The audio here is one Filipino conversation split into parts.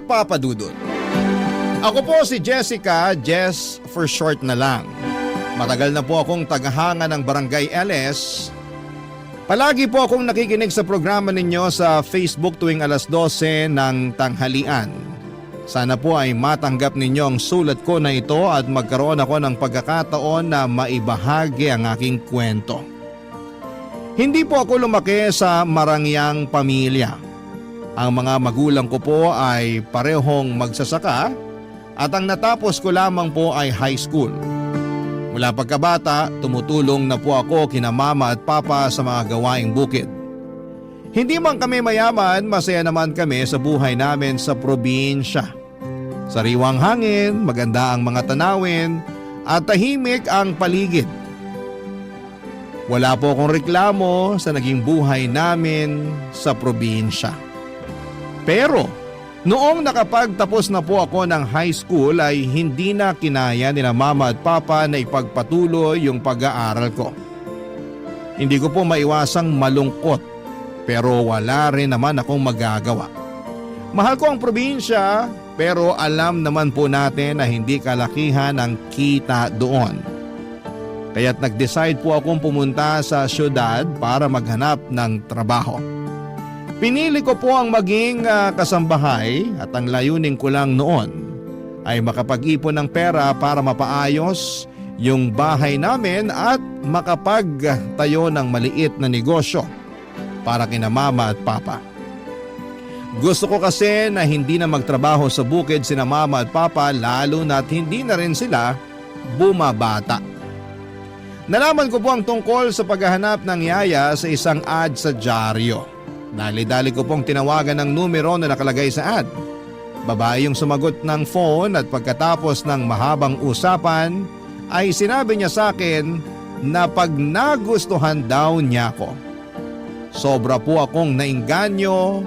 Papa Dudut. Ako po si Jessica, Jess for short na lang. Matagal na po akong tagahanga ng Barangay LS. Palagi po akong nakikinig sa programa ninyo sa Facebook tuwing alas 12 ng tanghalian. Sana po ay matanggap ninyo ang sulat ko na ito at magkaroon ako ng pagkakataon na maibahagi ang aking kwento. Hindi po ako lumaki sa marangyang pamilya. Ang mga magulang ko po ay parehong magsasaka at ang natapos ko lamang po ay high school. Mula pagkabata, tumutulong na po ako kina mama at papa sa mga gawaing bukid. Hindi man kami mayaman, masaya naman kami sa buhay namin sa probinsya. Sariwang hangin, maganda ang mga tanawin at tahimik ang paligid. Wala po akong reklamo sa naging buhay namin sa probinsya. Pero noong nakapagtapos na po ako ng high school ay hindi na kinaya nila mama at papa na ipagpatuloy yung pag-aaral ko. Hindi ko po maiwasang malungkot pero wala rin naman akong magagawa. Mahal ko ang probinsya pero alam naman po natin na hindi kalakihan ang kita doon. Kaya't nag-decide po akong pumunta sa syudad para maghanap ng trabaho. Pinili ko po ang maging kasambahay at ang layunin ko lang noon ay makapag-ipon ng pera para mapaayos yung bahay namin at makapagtayo ng maliit na negosyo para kina mama at papa. Gusto ko kasi na hindi na magtrabaho sa bukid sina mama at papa lalo na't hindi na rin sila bumabata. Nalaman ko po ang tungkol sa paghahanap ng yaya sa isang ad sa dyaryo. Dali-dali ko pong tinawagan ng numero na nakalagay sa ad. Babae yung sumagot ng phone at pagkatapos ng mahabang usapan ay sinabi niya sa akin na pag nagustuhan daw niya ako. Sobra po akong nainganyo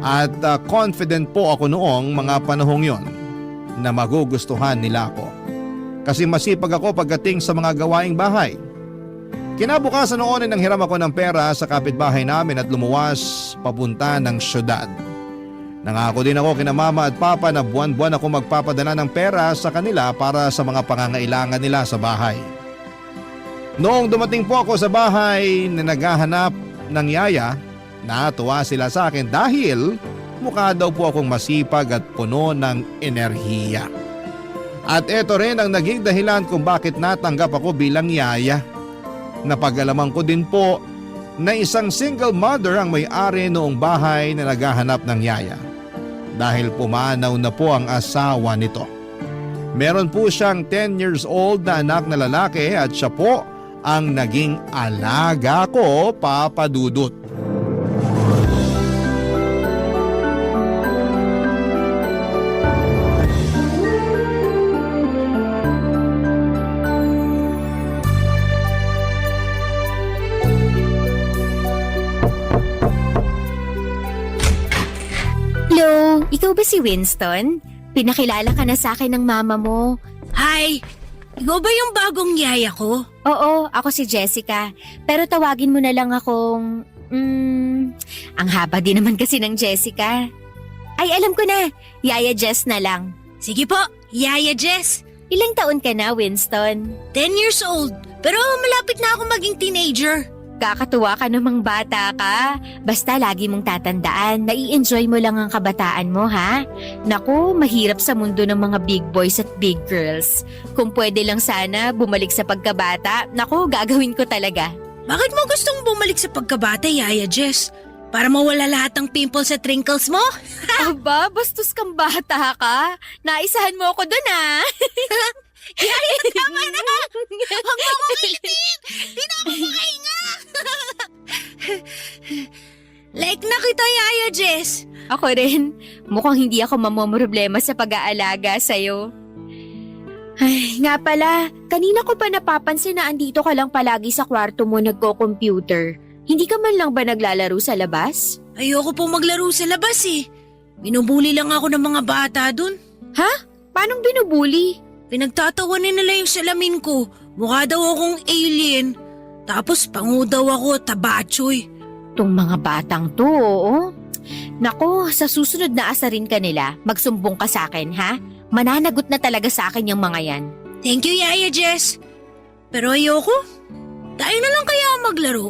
at confident po ako noong mga panahong yon na magugustuhan nila ako. Kasi masipag ako pagdating sa mga gawaing bahay. Kinabukasan noon ay nanghiram ako ng pera sa kapitbahay namin at lumuwas papunta ng syudad. Nangako din ako kina mama at papa na buwan-buwan ako magpapadala ng pera sa kanila para sa mga pangangailangan nila sa bahay. Noong dumating po ako sa bahay na naghahanap ng yaya, natuwa sila sa akin dahil mukha daw po akong masipag at puno ng enerhiya. At ito rin ang naging dahilan kung bakit natanggap ako bilang yaya. Napag-alaman ko din po na isang single mother ang may-ari noong bahay na naghahanap ng yaya. Dahil pumanaw na po ang asawa nito. Meron po siyang 10 years old na anak na lalaki at siya po ang naging alaga ko, Papa Dudut. Ikaw ba si Winston? Pinakilala ka na sa akin ng mama mo. Hi! Ikaw ba yung bagong yaya ko? Oo, ako si Jessica. Pero tawagin mo na lang akong... ang haba din naman kasi ng Jessica. Ay, alam ko na. Yaya Jess na lang. Sige po, Yaya Jess. Ilang taon ka na, Winston? 10 years old. Pero malapit na ako maging teenager. Kakatuwa ka namang bata ka. Basta lagi mong tatandaan, nai-enjoy mo lang ang kabataan mo, ha? Naku, mahirap sa mundo ng mga big boys at big girls. Kung pwede lang sana bumalik sa pagkabata, naku, gagawin ko talaga. Bakit mo gustong bumalik sa pagkabata, Yaya Jess? Para mawala lahat ng pimples at wrinkles mo? Aba, bastos kang bata ka. Naisahan mo ako dun, ha? Yaya, tama na! Huwag mo akong ilitin! Di na ako makahinga! Like na kita, Yaya Jess. Ako rin. Mukhang hindi ako mamomroblema sa pag-aalaga sa'yo. Ay, nga pala, kanina ko pa napapansin na andito ka lang palagi sa kwarto mo nagko-computer. Hindi ka man lang ba naglalaro sa labas? Ayoko po maglaro sa labas eh. Binubuli lang ako ng mga bata dun. Ha? Paanong binubuli? Pinagtatawanan nila yung salamin ko. Mukha daw akong alien. Tapos pangu daw ako, tabachoy. Tong mga batang to, oo. Nako, sa susunod na asarin ka nila, magsumbong ka sa akin, ha? Mananagot na talaga sa akin yung mga yan. Thank you, Yaya Jess. Pero ayoko. Tayo na lang kaya maglaro.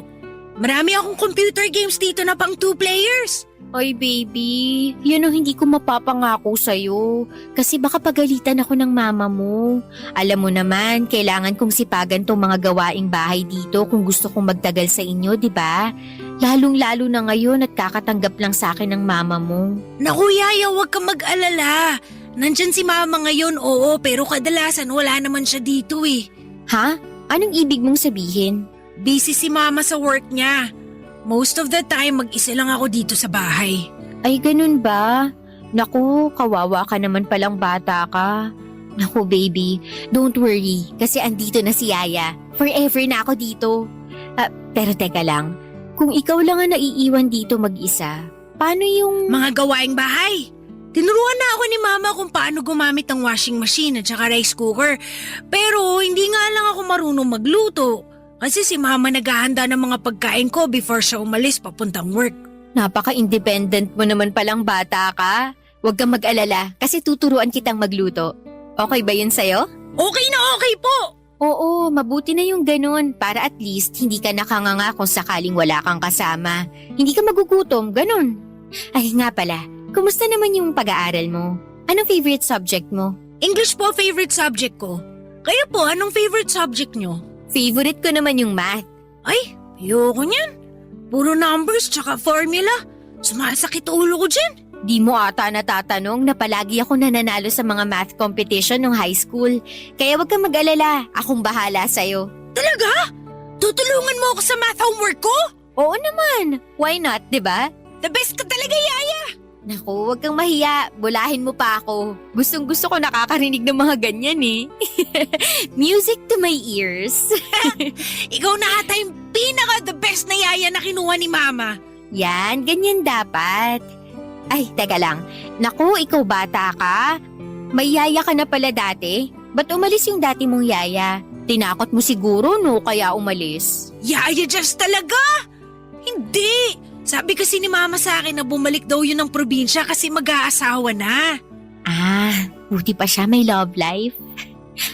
Marami akong computer games dito na pang 2 players. Oy baby, yun ang hindi ko mapapangako sa'yo. Kasi baka pagalitan ako ng mama mo. Alam mo naman, kailangan kong sipagan tong mga gawaing bahay dito kung gusto kong magtagal sa inyo, di ba? Lalong-lalo na ngayon at kakatanggap lang sa akin ng mama mo. Naku, Yaya, huwag kang mag-alala. Nandyan si mama ngayon, oo, pero kadalasan wala naman siya dito eh. Ha? Anong ibig mong sabihin? Busy si mama sa work niya. Most of the time, mag-isa lang ako dito sa bahay. Ay, ganun ba? Naku, kawawa ka naman palang bata ka. Naku, baby, don't worry kasi andito na si Yaya. Forever na ako dito. Pero teka lang, kung ikaw lang ang naiiwan dito mag-isa, paano yung... Mga gawaing bahay. Tinuruan na ako ni mama kung paano gumamit ng washing machine at saka rice cooker. Pero hindi nga lang ako marunong magluto. Kasi si mama naghahanda ng mga pagkain ko before siya umalis papuntang work. Napaka-independent mo naman palang bata ka. Huwag kang mag-alala kasi tuturuan kitang magluto. Okay ba yun sa'yo? Okay na okay po! Oo, mabuti na yung ganun para at least hindi ka nakanganga kung sakaling wala kang kasama. Hindi ka magugutom, ganun. Ay nga pala, kumusta naman yung pag-aaral mo? Anong favorite subject mo? English po favorite subject ko. Kayo po, anong favorite subject nyo? Favorite ko naman yung math. Ay, ayoko niyan. Puro numbers tsaka formula. Sumasakit ulo ko dyan. Di mo ata natatanong na palagi ako nananalo sa mga math competition nung high school. Kaya wag kang mag-alala, akong bahala sa'yo. Talaga? Tutulungan mo ako sa math homework ko? Oo naman, why not, di ba? The best ka talaga, Yaya! Naku, wag kang mahiya, bulahin mo pa ako. Gustong gusto ko nakakarinig ng mga ganyan eh. Music to my ears. Ikaw na ata yung pinaka-the best na Yaya na kinuha ni Mama. Yan, ganyan dapat. Ay, teka lang. Naku, ikaw bata ka? May yaya ka na pala dati? Ba't umalis yung dati mong yaya? Tinakot mo siguro no kaya umalis? Yaya just talaga? Hindi! Sabi kasi ni Mama sa akin na bumalik daw yun ng probinsya kasi mag-aasawa na. Ah, buti pa siya may love life.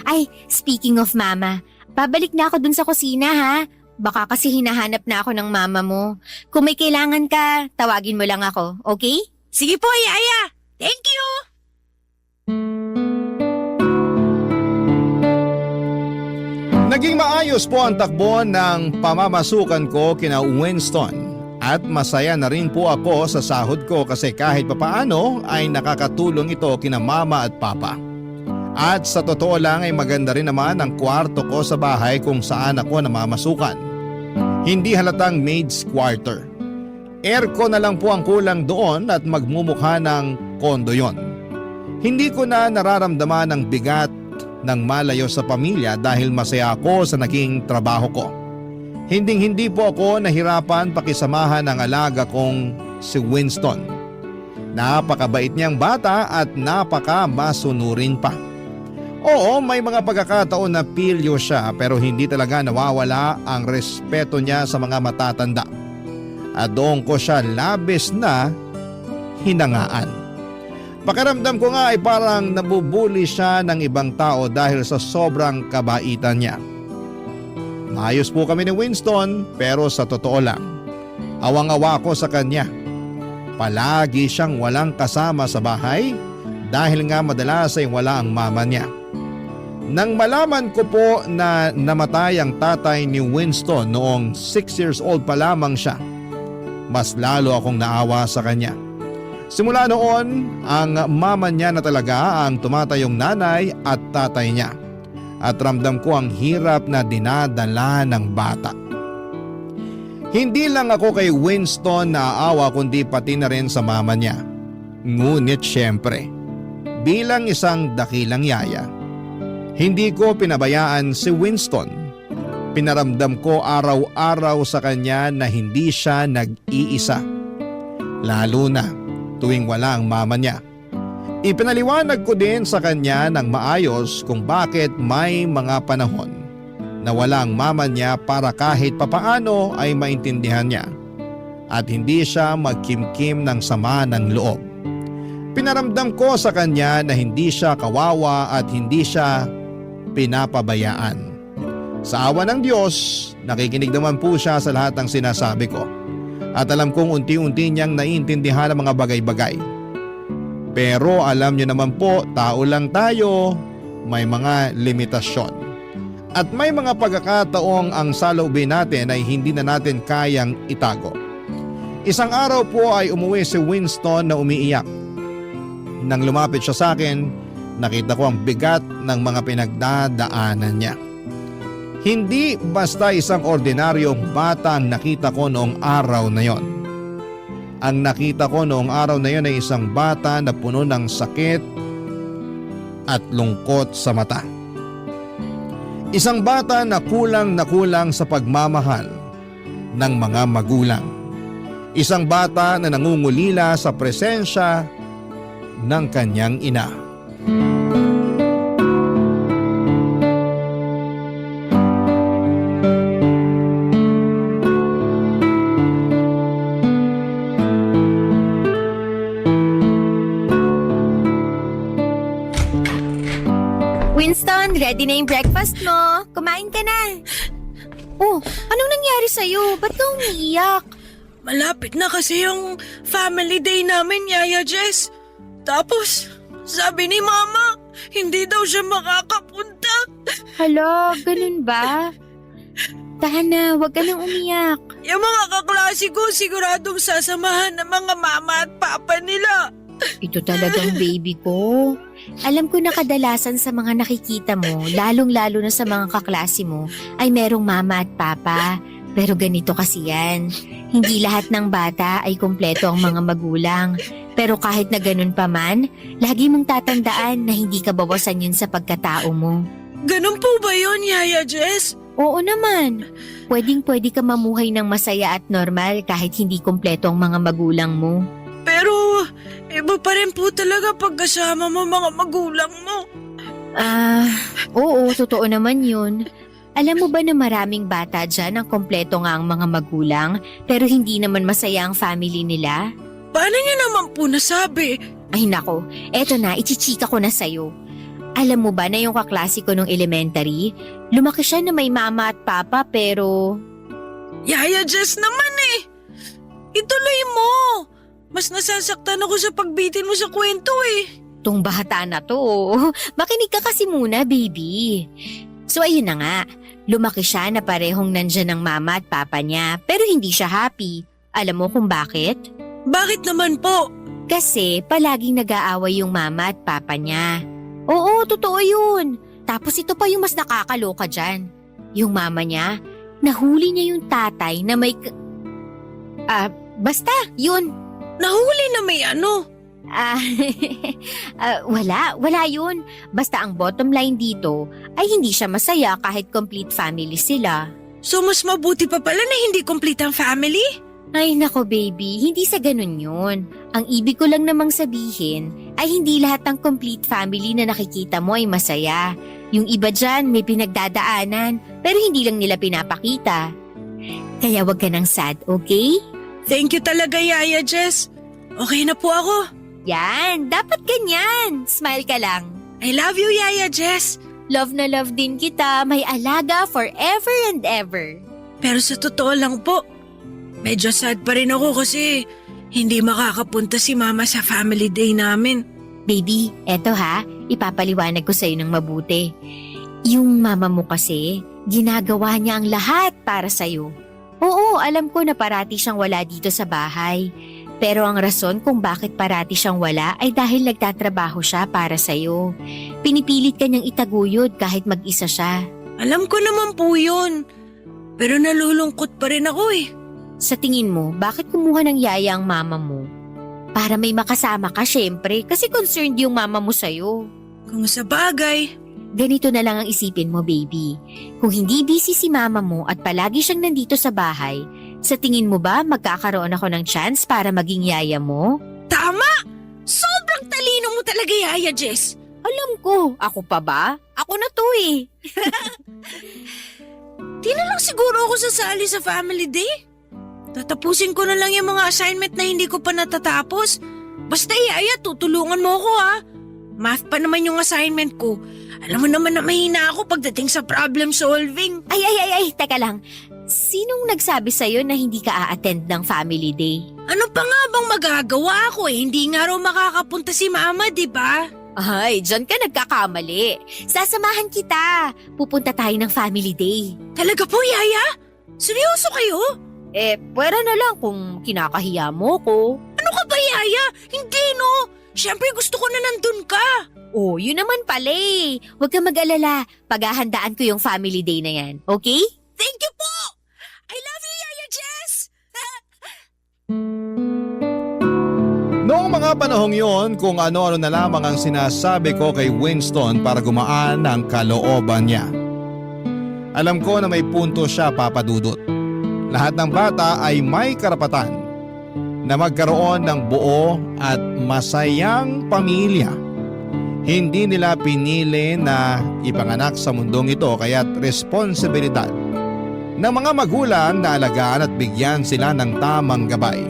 Ay, speaking of mama, babalik na ako dun sa kusina ha. Baka kasi hinahanap na ako ng mama mo. Kung may kailangan ka, tawagin mo lang ako, okay? Sige po, Yaya! Thank you! Naging maayos po ang takbo ng pamamasukan ko kina Winston. At masaya na rin po ako sa sahod ko kasi kahit papaano ay nakakatulong ito kina mama at papa. At sa totoo lang ay maganda rin naman ang kwarto ko sa bahay kung saan ako namamasukan. Hindi halatang maid's quarter. Aircon na lang po ang kulang doon at magmumukha ng kondo yon. Hindi ko na nararamdaman ang bigat ng malayo sa pamilya dahil masaya ako sa naging trabaho ko. Hinding-hindi po ako nahirapan pakisamahan ang alaga kong si Winston. Napakabait niyang bata at napaka-masunurin pa. Oo, may mga pagkakataon na pilyo siya pero hindi talaga nawawala ang respeto niya sa mga matatanda. At doon ko siya labis na hinangaan. Pakiramdam ko nga ay parang nabubuli siya ng ibang tao dahil sa sobrang kabaitan niya. Maayos po kami ni Winston pero sa totoo lang, awang-awa ko sa kanya. Palagi siyang walang kasama sa bahay dahil nga madalas ay wala ang mama niya. Nang malaman ko po na namatay ang tatay ni Winston noong 6 years old pa lamang siya, mas lalo akong naawa sa kanya. Simula noon, ang mama niya na talaga ang tumatayong nanay at tatay niya. At ramdam ko ang hirap na dinadala ng bata. Hindi lang ako kay Winston naaawa kundi pati na rin sa mama niya. Ngunit syempre, bilang isang dakilang yaya, hindi ko pinabayaan si Winston. Pinaramdam ko araw-araw sa kanya na hindi siya nag-iisa. Lalo na tuwing wala ang mama niya. Ipinaliwanag ko din sa kanya ng maayos kung bakit may mga panahon na walang mama niya para kahit papaano ay maintindihan niya. at hindi siya magkimkim ng sama ng loob. Pinaramdam ko sa kanya na hindi siya kawawa at hindi siya pinapabayaan. Sa awa ng Diyos, nakikinig naman po siya sa lahat ng sinasabi ko. At alam kong unti-unti niyang naiintindihan ang mga bagay-bagay. Pero alam niyo naman po, tao lang tayo, may mga limitasyon. At may mga pagkakataong ang saloobin natin ay hindi na natin kayang itago. Isang araw po ay umuwi si Winston na umiiyak. Nang lumapit siya sa akin, nakita ko ang bigat ng mga pinagdadaanan niya. Hindi basta isang ordinaryong bata ang nakita ko noong araw na yon. Ang nakita ko noong araw na yon ay isang bata na puno ng sakit at lungkot sa mata. Isang bata na kulang sa pagmamahal ng mga magulang. Isang bata na nangungulila sa presensya ng kanyang ina. Winston, ready na yung breakfast mo. Kumain ka na. Oh, anong nangyari sa'yo? Ba't ka umiiyak? Malapit na kasi yung family day namin, Yaya Jess. Tapos, sabi ni Mama, hindi daw siya makakapunta. Hala, ganun ba? Tahan na, huwag ka nang umiyak. Yung mga kaklase ko siguradong sasamahan ng mga mama at papa nila. Ito talagang baby ko. Alam ko na kadalasan sa mga nakikita mo, lalong-lalo na sa mga kaklase mo, ay merong mama at papa. Pero ganito kasi yan. Hindi lahat ng bata ay kumpleto ang mga magulang. Pero kahit na ganun pa man, lagi mong tatandaan na hindi ka bawasan yun sa pagkatao mo. Ganun po ba yun, Yaya Jess? Oo naman. Pwedeng-pwede ka mamuhay ng masaya at normal kahit hindi kumpleto ang mga magulang mo. Pero, iba pa rin po talaga pagkasama mo mga magulang mo. Oo, totoo naman yun. Alam mo ba na maraming bata dyan ang kompleto nga ang mga magulang pero hindi naman masaya ang family nila? Paano niyo naman po nasabi? Ay nako, eto na, ichichika ko na sa'yo. Alam mo ba na yung kaklase ko nung elementary, lumaki siya na may mama at papa pero... Yaya Jess naman eh! Ituloy mo! Mas nasasaktan ako sa pagbitin mo sa kwento eh. Tong bata na to, makinig ka kasi muna baby. So ayun na nga, lumaki siya na parehong nandyan ng mama at papa niya pero hindi siya happy. Alam mo kung bakit? Bakit naman po? Kasi palaging nag-aaway yung mama at papa niya. Oo, totoo yun. Tapos ito pa yung mas nakakaloka dyan. Yung mama niya, nahuli niya yung tatay na may... basta, yun. Nahuli na may ano? Wala yun. Basta ang bottom line dito ay hindi siya masaya kahit complete family sila. So mas mabuti pa pala na hindi complete ang family? Ay nako baby, hindi sa ganun yun. Ang ibig ko lang namang sabihin ay hindi lahat ng complete family na nakikita mo ay masaya. Yung iba dyan may pinagdadaanan pero hindi lang nila pinapakita. Kaya wag ka nang sad, okay? Thank you talaga, Yaya Jess. Okay na po ako. Yan, dapat ganyan. Smile ka lang. I love you, Yaya Jess. Love na love din kita, may alaga forever and ever. Pero sa totoo lang po, medyo sad pa rin ako kasi hindi makakapunta si Mama sa family day namin. Baby, eto ha, ipapaliwanag ko sa'yo ng mabuti. Yung mama mo kasi, ginagawa niya ang lahat para sa'yo. Oo, alam ko na parati siyang wala dito sa bahay. Pero ang rason kung bakit parati siyang wala ay dahil nagtatrabaho siya para sa'yo. Pinipilit ka niyang itaguyod kahit mag-isa siya. Alam ko naman po yun. Pero nalulungkot pa rin ako eh. Sa tingin mo, bakit kumuha ng yaya ang mama mo? Para may makasama ka syempre kasi concerned yung mama mo sa'yo. Kung sa bagay. Ganito na lang ang isipin mo, baby. Kung hindi busy si mama mo at palagi siyang nandito sa bahay, sa tingin mo ba magkakaroon ako ng chance para maging yaya mo? Tama! Sobrang talino mo talaga, Yaya Jess. Alam ko, ako pa ba? Ako na to eh. Di na lang siguro ako sasali sa family day. Tatapusin ko na lang yung mga assignment na hindi ko pa natatapos. Basta Yaya, tutulungan mo ako ha. Math pa naman yung assignment ko. Alam mo naman na mahina ako pagdating sa problem solving. Ay, teka lang. Sinong nagsabi sa'yo na hindi ka a-attend ng family day? Ano pa nga bang magagawa ko Hindi nga raw makakapunta si Mama, di ba? Ay, dyan ka nagkakamali. Sasamahan kita. Pupunta tayo ng family day. Talaga po, Yaya? Seryoso kayo? Pwera na lang kung kinakahiya mo ko. Ano ka ba, Yaya? Hindi, no? Siyempre gusto ko na nandun ka. Oh, yun naman pala eh. Huwag kang mag-alala. Paghahandaan ko yung family day na yan. Okay? Thank you po! I love you, Yaya Jess! Noong mga panahong yon, kung ano-ano na lamang ang sinasabi ko kay Winston para gumaan ang kalooban niya. Alam ko na may punto siya, Papa Dudut. Lahat ng bata ay may karapatan na magkaroon ng buo at masayang pamilya. Hindi nila pinili na ipanganak sa mundong ito kaya't responsibilidad ng mga magulang na alagaan at bigyan sila ng tamang gabay.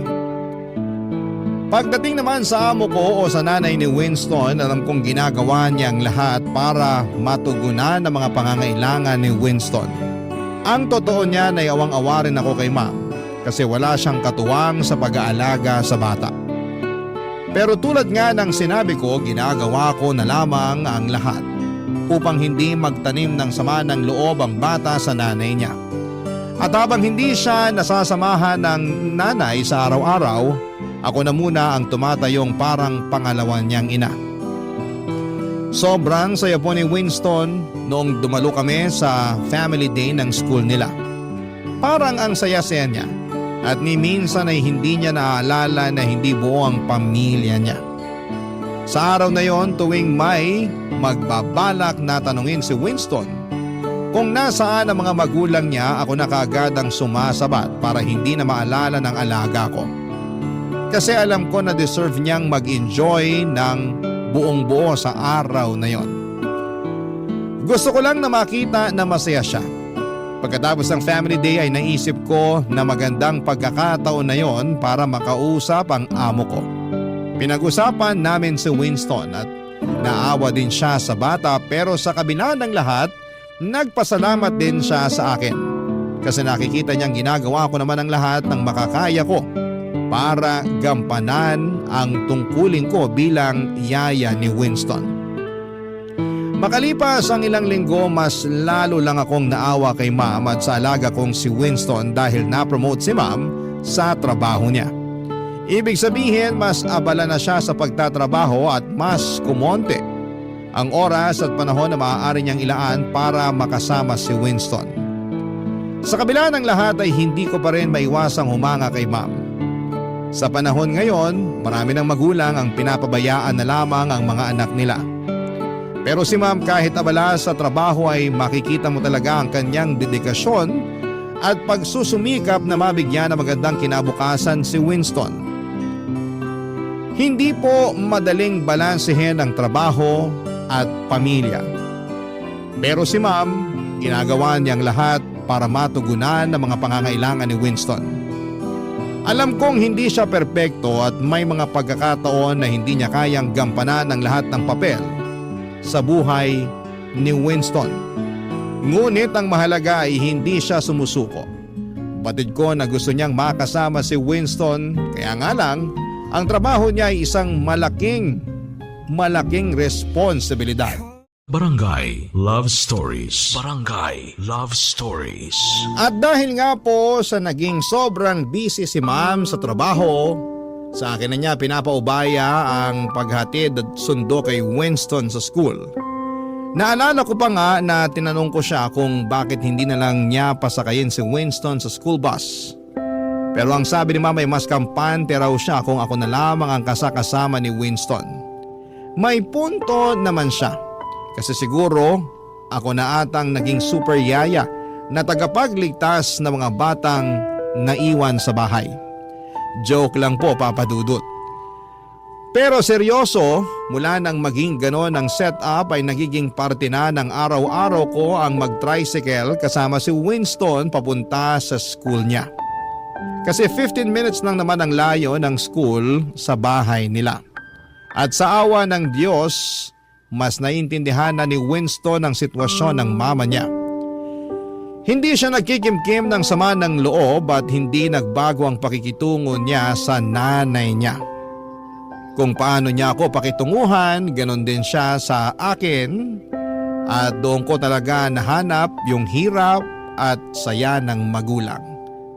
Pagdating naman sa amo ko o sa nanay ni Winston, alam kong ginagawa niya ang lahat para matugunan ang mga pangangailangan ni Winston. Ang totoo niya na awang-awa rin ako kay Ma'am kasi wala siyang katuwang sa pag-aalaga sa bata. Pero tulad nga ng sinabi ko, ginagawa ko na lamang ang lahat upang hindi magtanim ng sama ng loob ang bata sa nanay niya. At habang hindi siya nasasamahan ng nanay sa araw-araw, ako na muna ang tumatayong parang pangalawan niyang ina. Sobrang saya po ni Winston noong dumalo kami sa family day ng school nila. Parang ang saya-saya niya at ni minsan ay hindi niya naaalala na hindi buo ang pamilya niya. Sa araw na yon, tuwing may magbabalak na tanungin si Winston kung nasaan ang mga magulang niya, ako na kaagad ang sumasabat para hindi na maalala ng alaga ko. Kasi alam ko na deserve niyang mag-enjoy ng buong buo sa araw na yon. Gusto ko lang na makita na masaya siya. Pagkatapos ng family day ay naisip ko na magandang pagkakataon na yon para makausap ang amo ko. Pinag-usapan namin si Winston at naawa din siya sa bata pero sa kabila ng lahat, nagpasalamat din siya sa akin. Kasi nakikita niyang ginagawa ko naman ang lahat ng makakaya ko para gampanan ang tungkulin ko bilang yaya ni Winston. Makalipas ang ilang linggo, mas lalo lang akong naawa kay Ma'am at sa alaga kong si Winston dahil na-promote si Ma'am sa trabaho niya. Ibig sabihin, mas abala na siya sa pagtatrabaho at mas kumonte ang oras at panahon na maaari niyang ilaan para makasama si Winston. Sa kabila ng lahat ay hindi ko pa rin maiwasang humanga kay Ma'am. Sa panahon ngayon, marami ng magulang ang pinapabayaan na lamang ang mga anak nila. Pero si Ma'am kahit abala sa trabaho ay makikita mo talaga ang kanyang dedikasyon at pagsusumikap na mabigyan ng magandang kinabukasan si Winston. Hindi po madaling balansehin ang trabaho at pamilya. Pero si Ma'am, ginagawa niyang lahat para matugunan ang mga pangangailangan ni Winston. Alam kong hindi siya perpekto at may mga pagkakataon na hindi niya kayang gampanan ang lahat ng papel sa buhay ni Winston. Ngunit ang mahalaga ay hindi siya sumusuko. Batid ko na gusto niyang makasama si Winston, kaya nga lang, ang trabaho niya ay isang malaking responsibilidad. Barangay Love Stories. Barangay Love Stories. At dahil nga po sa naging sobrang busy si Ma'am sa trabaho, sa akin na niya pinapaubaya ang paghatid at sundo kay Winston sa school. Naalala ko pa nga na tinanong ko siya kung bakit hindi na lang niya pasakayin si Winston sa school bus. Pero ang sabi ni Mama ay mas kampante raw siya kung ako na lamang ang kasakasama ni Winston. May punto naman siya. Kasi siguro ako na atang naging super yaya na tagapagligtas ng mga batang naiwan sa bahay. Joke lang po, Papa Dudut. Pero seryoso, mula nang maging ganon ang setup ay nagiging parte na ng araw-araw ko ang mag-tricycle kasama si Winston papunta sa school niya. Kasi 15 minutes lang naman ang layo ng school sa bahay nila. At sa awa ng Diyos, mas naiintindihan na ni Winston ang sitwasyon ng mama niya. Hindi siya nagkikimkim ng sama ng loob at hindi nagbago ang pakikitungo niya sa nanay niya. Kung paano niya ako pakitunguhan, ganon din siya sa akin at doon ko talaga nahanap yung hirap at saya ng magulang.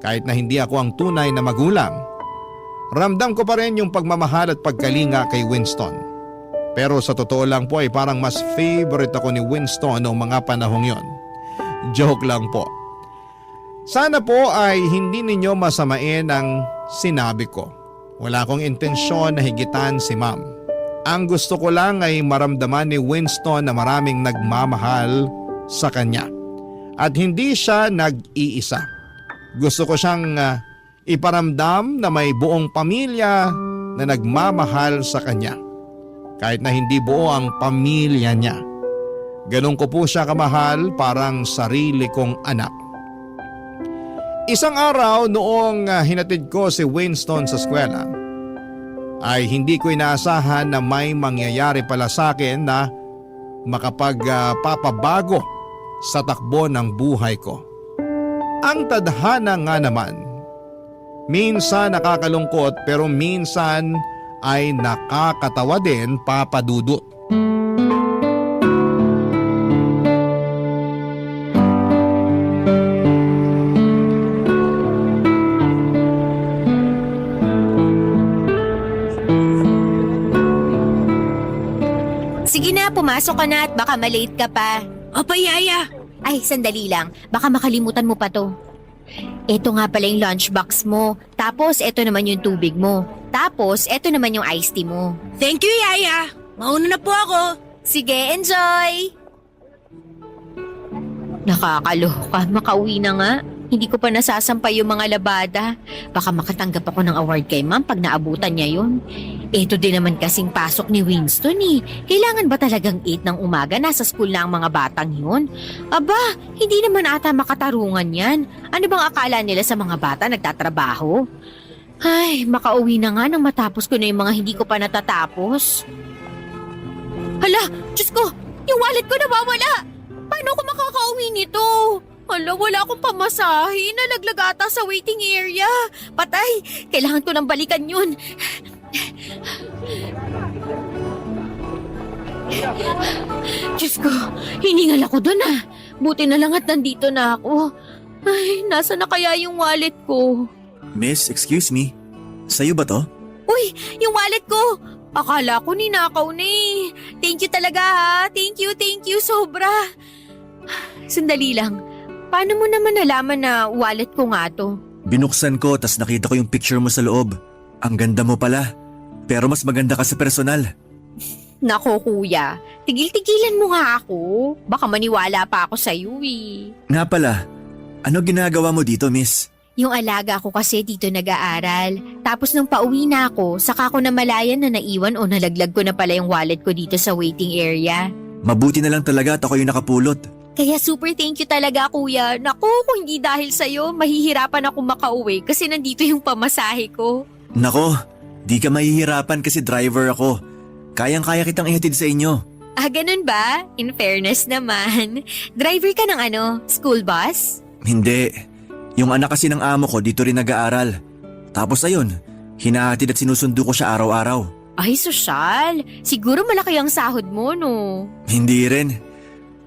Kahit na hindi ako ang tunay na magulang, ramdam ko pa rin yung pagmamahal at pagkalinga kay Winston. Pero sa totoo lang po ay parang mas favorite ako ni Winston noong mga panahong yon. Joke lang po. Sana po ay hindi ninyo masamain ang sinabi ko. Wala akong intensyon na higitan si ma'am. Ang gusto ko lang ay maramdaman ni Winston na maraming nagmamahal sa kanya. At hindi siya nag-iisa. Gusto ko siyang iparamdam na may buong pamilya na nagmamahal sa kanya. Kahit na hindi buo ang pamilya niya. Ganon ko po siya kamahal, parang sarili kong anak. Isang araw noong hinatid ko si Winston sa eskwela, ay hindi ko inaasahan na may mangyayari pala sa akin na makapagpapabago sa takbo ng buhay ko. Ang tadhana nga naman, minsan nakakalungkot pero minsan ay nakakatawa din, Papa Dudut. Sige na, pumasok ka na at baka malate ka pa. Opo, Yaya. Ay, sandali lang. Baka makalimutan mo pa to. Ito nga pala yung lunchbox mo. Tapos, ito naman yung tubig mo. Tapos, ito naman yung iced tea mo. Thank you, Yaya. Mauna na po ako. Sige, enjoy! Nakakaloka, makauwi na nga. Hindi ko pa nasasampay yung mga labada. Baka makatanggap ako ng award kay ma'am pag naabutan niya yun. Ito din naman kasing pasok ni Winston eh. Kailangan ba talagang 8 ng umaga nasa school na ang mga batang yun? Aba, hindi naman ata makatarungan yan. Ano bang akala nila sa mga bata nagtatrabaho? Ay, makauwi na nga nang matapos ko na yung mga hindi ko pa natatapos. Hala, Diyos ko, yung wallet ko nawawala. Paano ko makakauwi nito? Hala, wala akong pamasahe. Nalaglag ata sa waiting area. Patay, kailangan ko nang balikan yun. Diyos ko, hiningal ako dun ah. Buti na lang at nandito na ako. Ay, nasa na kaya yung wallet ko? Miss, excuse me. Sa'yo ba to? Uy, yung wallet ko! Akala ko ninakaw na eh. Thank you talaga ha. Thank you, sobra. Sandali lang. Paano mo naman nalaman na wallet ko nga to? Binuksan ko tas nakita ko yung picture mo sa loob. Ang ganda mo pala. Pero mas maganda ka sa personal. Nako kuya, tigil-tigilan mo nga ako. Baka maniwala pa ako sa'yo eh. Nga pala, ano ginagawa mo dito, miss? Yung alaga ko kasi dito nag-aaral. Tapos nung pauwi na ako, saka ko namalayan na naiwan o nalaglag ko na pala yung wallet ko dito sa waiting area. Mabuti na lang talaga at ako yung nakapulot. Kaya super thank you talaga kuya. Naku, kung hindi dahil sa'yo, mahihirapan ako makauwi kasi nandito yung pamasahe ko. Nako, di ka mahihirapan kasi driver ako. Kayang-kaya kitang ihatid sa inyo. Ah, ganun ba? In fairness naman. Driver ka ng school bus? Hindi. Yung anak kasi ng amo ko dito rin nag-aaral. Tapos ayun, hinahatid at sinusundo ko siya araw-araw. Ay, sosyal. Siguro malaki ang sahod mo, no? Hindi rin.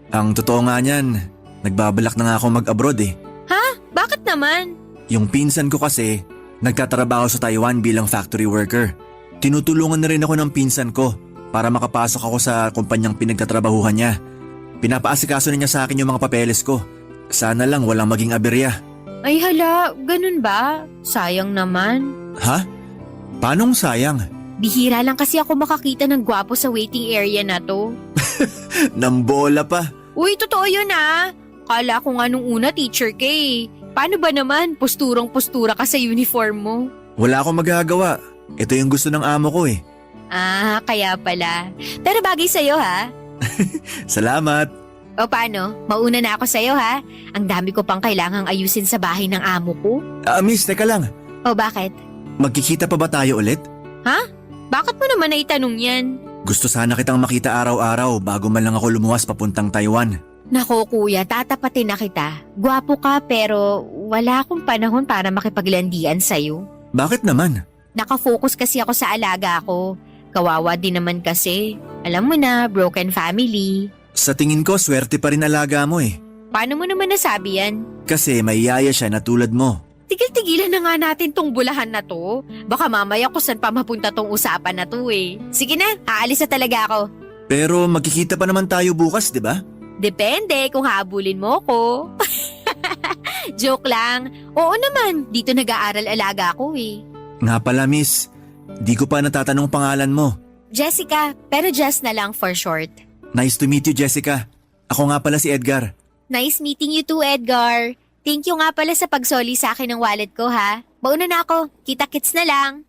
Ang totoo nga niyan, nagbabalak na nga ako mag-abroad eh. Ha? Bakit naman? Yung pinsan ko kasi, nagtatrabaho sa Taiwan bilang factory worker. Tinutulungan na rin ako ng pinsan ko para makapasok ako sa kumpanyang pinagtatrabahuhan niya. Pinapaasikaso na niya sa akin yung mga papeles ko. Sana lang walang maging aberya. Ay hala, ganun ba? Sayang naman. Ha? Paanong sayang? Bihira lang kasi ako makakita ng gwapo sa waiting area na to. Nambola pa. Uy, totoo yun ah. Kala ko nga nung una teacher ka eh. Paano ba naman? Posturong-postura ka sa uniform mo. Wala akong magagawa. Ito yung gusto ng amo ko eh. Ah, kaya pala. Pero bagay sa'yo ha. Salamat. O paano? Mauna na ako sa'yo ha. Ang dami ko pang kailangang ayusin sa bahay ng amo ko. Miss, teka lang. O bakit? Magkikita pa ba tayo ulit? Bakit mo naman naitanong yan? Gusto sana kitang makita araw-araw bago man lang ako lumuwas papuntang Taiwan. Nako kuya, tatapatin na kita. Gwapo ka pero wala akong panahon para makipaglandian sa'yo. Bakit naman? Nakafocus kasi ako sa alaga ko. Kawawa din naman kasi. Alam mo na, broken family. Sa tingin ko, swerte pa rin alaga mo eh. Paano mo naman nasabi yan? Kasi may yaya siya na tulad mo. Tigil-tigilan na nga natin tong bulahan na to. Baka mamaya kung saan pa mapunta tong usapan na to eh. Sige na, aalis na talaga ako. Pero magkikita pa naman tayo bukas, di ba? Depende kung habulin mo ko. Joke lang. Oo naman, dito nag-aaral alaga ko eh. Nga pala miss, di ko pa natatanong pangalan mo. Jessica, pero Jess na lang for short. Nice to meet you, Jessica. Ako nga pala si Edgar. Nice meeting you too, Edgar. Thank you nga pala sa pagsoli sa akin ng wallet ko ha. Mauna na ako, kita-kits na lang.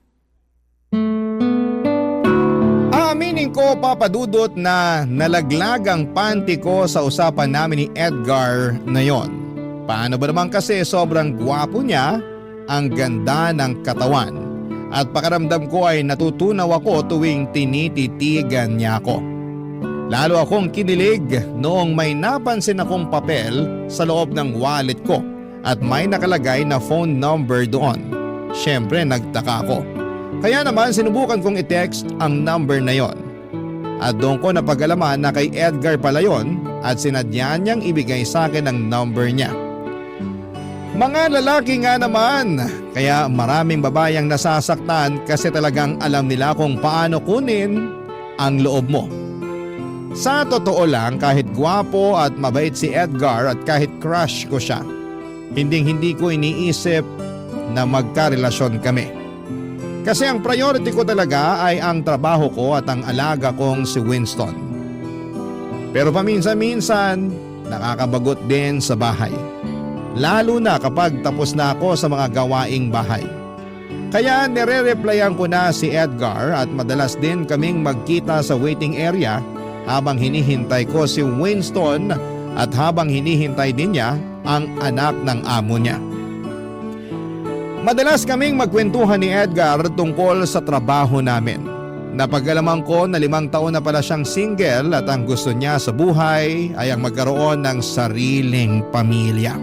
Aminin ko, Papa Dudut, na nalaglag ang panty ko sa usapan namin ni Edgar na yon. Paano ba naman kasi sobrang gwapo niya, ang ganda ng katawan. At pakiramdam ko ay natutunaw ako tuwing tinititigan niya ako. Lalo akong kinilig noong may napansin akong papel sa loob ng wallet ko at may nakalagay na phone number doon. Siyempre nagtaka ako. Kaya naman sinubukan kong i-text ang number na yon. At doon ko napag-alaman na kay Edgar pala yon at sinadya niyang ibigay sa akin ang number niya. Mga lalaki nga naman, kaya maraming babayang nasasaktan kasi talagang alam nila kung paano kunin ang loob mo. Sa totoo lang, kahit gwapo at mabait si Edgar at kahit crush ko siya, hindi ko iniisip na magkarelasyon kami. Kasi ang priority ko talaga ay ang trabaho ko at ang alaga kong si Winston. Pero paminsan-minsan, nakakabagot din sa bahay. Lalo na kapag tapos na ako sa mga gawaing bahay. Kaya nire-replyan ko na si Edgar at madalas din kaming magkita sa waiting area habang hinihintay ko si Winston at habang hinihintay din niya ang anak ng amo niya. Madalas kaming magkwentuhan ni Edgar tungkol sa trabaho namin. Napag-alaman ko na 5 taon na pala siyang single at ang gusto niya sa buhay ay ang magkaroon ng sariling pamilya.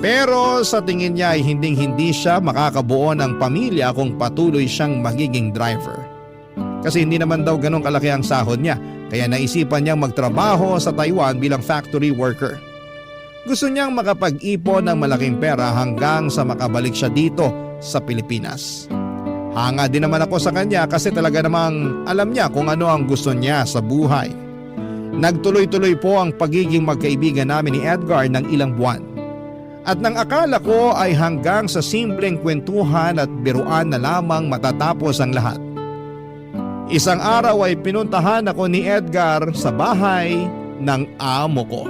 Pero sa tingin niya ay hindi siya makakabuo ng pamilya kung patuloy siyang magiging driver. Kasi hindi naman daw ganun kalaki ang sahod niya, kaya naisipan niyang magtrabaho sa Taiwan bilang factory worker. Gusto niyang makapag-ipon ng malaking pera hanggang sa makabalik siya dito sa Pilipinas. Hanga din naman ako sa kanya kasi talaga namang alam niya kung ano ang gusto niya sa buhay. Nagtuloy-tuloy po ang pagiging magkaibigan namin ni Edgar ng ilang buwan. At nang akala ko ay hanggang sa simpleng kwentuhan at biruan na lamang matatapos ang lahat. Isang araw ay pinuntahan ako ni Edgar sa bahay ng amo ko.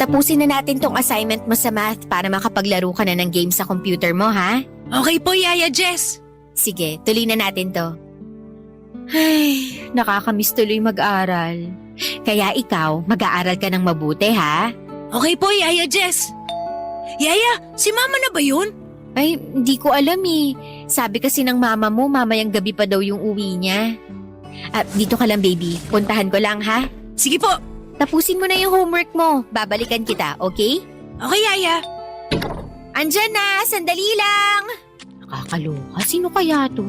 Tapusin na natin tong assignment mo sa math para makapaglaro ka na ng game sa computer mo ha? Okay po, Yaya Jess. Sige, tuloy na natin to. Ay, Nakakamiss tuloy mag-aral. Kaya ikaw, mag-aaral ka ng mabuti ha? okay po, Yaya Jess. Yaya, si Mama na ba yun? Ay, hindi ko alam eh. Sabi kasi ng mama mo, mamayang gabi pa daw yung uwi niya. Dito ka lang baby, puntahan ko lang ha? Sige po. Tapusin mo na yung homework mo, babalikan kita, okay? Okay, Yaya. Andyan na, sandali lang! Nakakaloka, sino kaya to?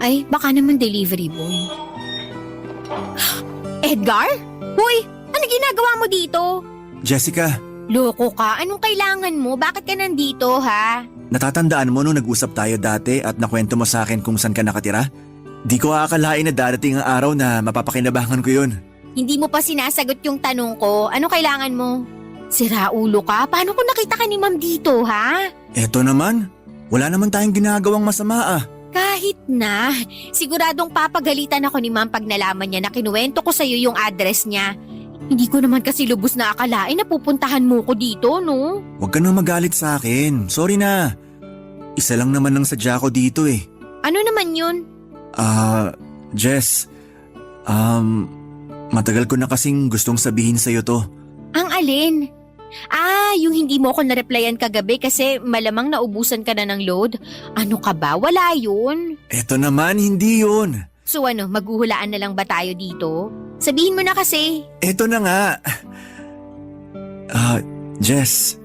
Ay, baka naman delivery boy. Edgar? Hoy, ano ginagawa mo dito? Jessica, Loko ka, anong kailangan mo? Bakit ka nandito, ha? natatandaan mo nung nag-usap tayo dati at nakwento mo sa akin kung saan ka nakatira? Di ko aakalain na darating ang araw na mapapakinabangan ko yun. Hindi mo pa sinasagot yung tanong ko. Ano kailangan mo? Sira ulo ka? Paano kung nakita ka ni ma'am dito, ha? Eto naman, wala naman tayong ginagawang masama ah. Kahit na. Siguradong papagalitan ako ni ma'am pag nalaman niya na kinuwento ko sa'yo yung address niya. Hindi ko naman kasi lubos na akalain na pupuntahan mo ko dito, no? Huwag ka nang magalit sa akin, sorry na. Isa lang naman ang sadya ko dito eh. Ano naman yun? Jess, matagal ko na kasing gustong sabihin sa'yo to. Ang alin? Yung hindi mo ako na-replyan kagabi kasi malamang naubusan ka na ng load. Ano ka ba? Wala yun. Eto naman, hindi yun. So ano, maghuhulaan na lang ba tayo dito? Sabihin mo na kasi. Eto na nga. Jess,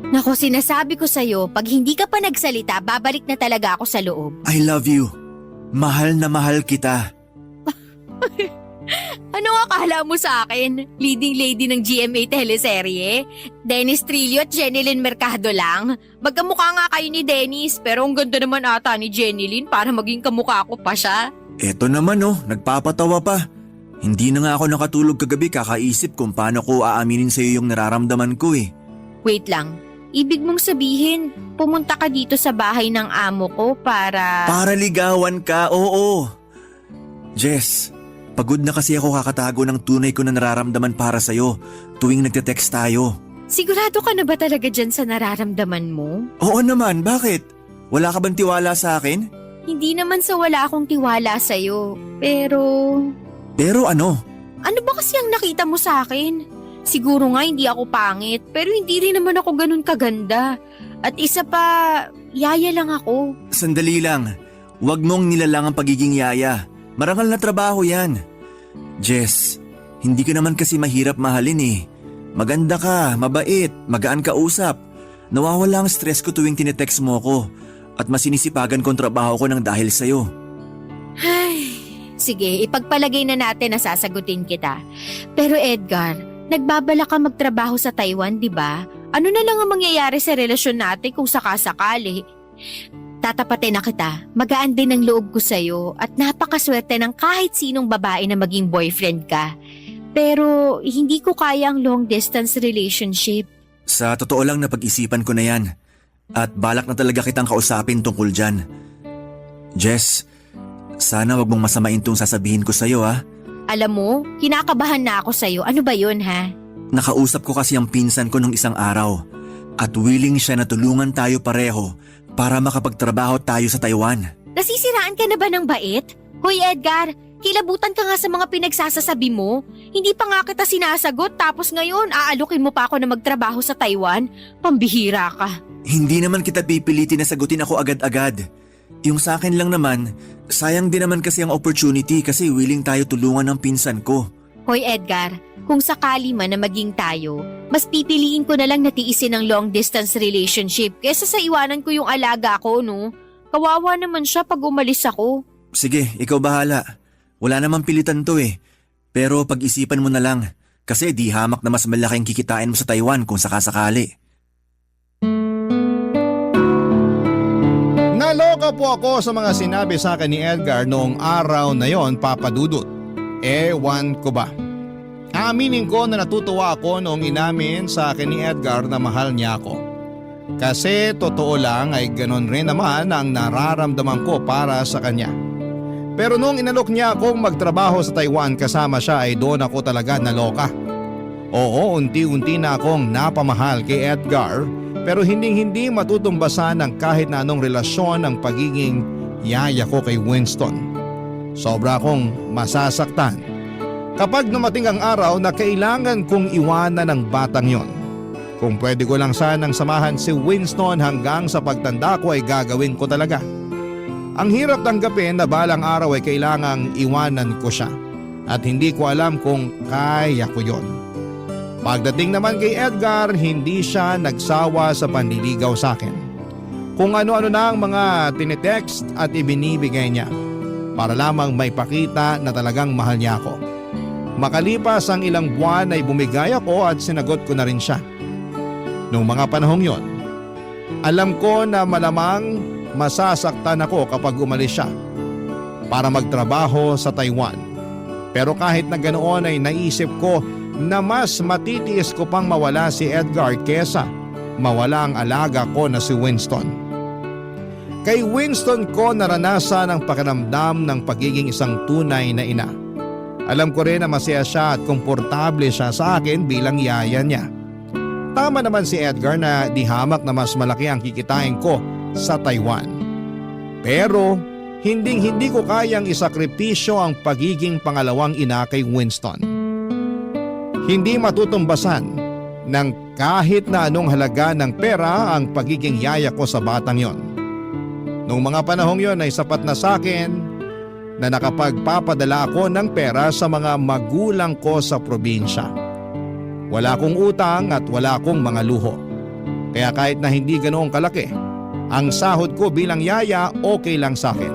Nako, sinasabi ko sa'yo, pag hindi ka pa nagsalita, babalik na talaga ako sa loob. I love you. Mahal na mahal kita. Ano akala mo sa akin? Leading lady ng GMA teleserye? Dennis Trillo at Jenilyn Mercado lang? Magkamukha nga kayo ni Dennis, pero ang ganda naman ata ni Jenilyn para maging kamukha ko pa siya. Eto naman nagpapatawa pa. Hindi na nga ako nakatulog kagabi kakaisip kung paano ko aaminin sa'yo yung nararamdaman ko eh. Wait lang, ibig mong sabihin, pumunta ka dito sa bahay ng amo ko para… Para ligawan ka, oo. Jess, pagod na kasi ako kakatago ng tunay ko na nararamdaman para sa'yo tuwing nagte-text tayo. Sigurado ka na ba talaga dyan sa nararamdaman mo? Oo naman, bakit? Wala ka bang tiwala sa akin? Hindi naman sa wala akong tiwala sa'yo, pero… Pero ano? Ano ba kasi ang nakita mo sa akin? Siguro nga hindi ako pangit, pero hindi rin naman ako ganun kaganda. At isa pa, yaya lang ako. Sandali lang, huwag mong nilalang ang pagiging yaya. Marangal na trabaho yan. Jess, hindi ka naman kasi mahirap mahalin eh. Maganda ka, mabait, magaan ka usap. Nawawala ang stress ko tuwing tinetext mo ko at masinisipagan ko ang trabaho ko ng dahil sa'yo. Ay, sige, ipagpalagay na natin na sasagutin kita. Pero Edgar, nagbabala ka magtrabaho sa Taiwan, di ba? Ano na lang ang mangyayari sa relasyon natin kung sakasakali? Tatapatin na kita, magaan din ang loob ko sa'yo at napakaswerte ng kahit sinong babae na maging boyfriend ka. Pero hindi ko kaya ang long distance relationship. Sa totoo lang napag-isipan ko na yan at balak na talaga kitang kausapin tungkol dyan. Jess, sana wag mong masamain tong sasabihin ko sa'yo ha. Alam mo, kinakabahan na ako sa'yo. Ano ba yun ha? Nakausap ko kasi ang pinsan ko nung isang araw at willing siya na tulungan tayo pareho para makapagtrabaho tayo sa Taiwan. Nasisiraan ka na ba ng bait? Hoy Edgar, kilabutan ka nga sa mga pinagsasasabi mo. Hindi pa nga kita sinasagot tapos ngayon aalukin mo pa ako na magtrabaho sa Taiwan? Pambihira ka. Hindi naman kita pipilitin na sagutin ako agad-agad. Yung sa akin lang naman, sayang din naman kasi ang opportunity kasi willing tayo tulungan ng pinsan ko. Hoy Edgar, kung sakali man na maging tayo, mas pipiliin ko na lang na tiisin ang long distance relationship kesa sa iwanan ko yung alaga ko, no? Kawawa naman siya pag umalis ako. Sige, ikaw bahala. Wala namang pilitan to eh. Pero pag-isipan mo na lang kasi di hamak na mas malaking kikitain mo sa Taiwan kung sakasakali. Naloka po ako sa mga sinabi sa akin ni Edgar noong araw na yon, Papa Dudut. Ewan ko ba. Aminin ko na natutuwa ako noong inamin sa akin ni Edgar na mahal niya ako. Kasi totoo lang ay ganon rin naman ang nararamdaman ko para sa kanya. Pero noong inalok niya akong magtrabaho sa Taiwan kasama siya ay doon ako talaga naloka. Oo, unti-unti na akong napamahal kay Edgar pero hindi matutumbasan ng kahit na anong relasyon ang pagiging yaya ko kay Winston. Sobra akong masasaktan kapag dumating ang araw na kailangan kong iwanan ang batang yon. Kung pwede ko lang sanang samahan si Winston hanggang sa pagtanda ko ay gagawin ko talaga. Ang hirap tanggapin na balang araw ay kailangang iwanan ko siya at hindi ko alam kung kaya ko yon. Pagdating naman kay Edgar, hindi siya nagsawa sa panliligaw sa akin. Kung ano-ano na ang mga tinetext at ibinibigay niya para lamang may pakita na talagang mahal niya ako. Makalipas ang ilang buwan ay bumigay ako at sinagot ko na rin siya. Noong mga panahong yon, alam ko na malamang masasaktan ako kapag umalis siya para magtrabaho sa Taiwan. Pero kahit na ganoon ay naisip ko na mas matitiis ko pang mawala si Edgar kesa mawala ang alaga ko na si Winston. Kay Winston ko naranasan ang pakiramdam ng pagiging isang tunay na ina. Alam ko rin na masaya siya at komportable siya sa akin bilang yaya niya. Tama naman si Edgar na di hamak na mas malaki ang kikitain ko sa Taiwan. Pero hindi ko kayang isakripisyo ang pagiging pangalawang ina kay Winston. Hindi matutumbasan ng kahit na anong halaga ng pera ang pagiging yaya ko sa batang yon. Noong mga panahong yon ay sapat na sa akin na nakapagpapadala ako ng pera sa mga magulang ko sa probinsya. Wala akong utang at wala akong mga luho. Kaya kahit na hindi ganoong kalaki, ang sahod ko bilang yaya okay lang sa akin.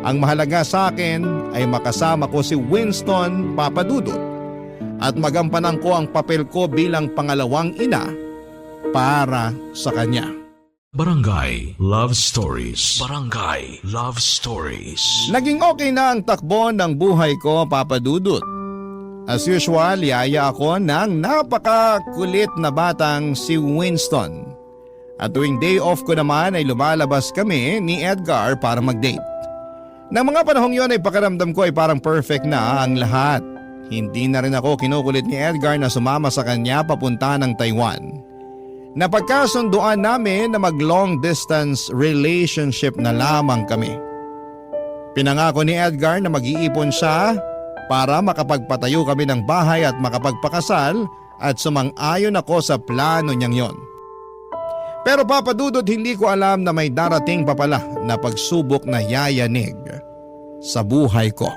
Ang mahalaga sa akin ay makasama ko si Winston Papadudot at magampanan ko ang papel ko bilang pangalawang ina para sa kanya. Barangay Love Stories. Barangay Love Stories. Naging okay na ang takbo ng buhay ko, Papa Dudut. As usual, yaya ako ng napakakulit na batang si Winston. At tuwing day off ko naman ay lumalabas kami ni Edgar para mag-date. Nang mga panahong yon ay pakiramdam ko ay parang perfect na ang lahat. Hindi na rin ako kinukulit ni Edgar na sumama sa kanya papunta ng Taiwan. Napagkasunduan namin na mag-long distance relationship na lamang kami. Pinangako ni Edgar na mag-iipon siya para makapagpatayo kami ng bahay at makapagpakasal at sumang-ayon ako sa plano niyang yon. Pero Papa Dudut, hindi ko alam na may darating pa pala na pagsubok na yayanig sa buhay ko.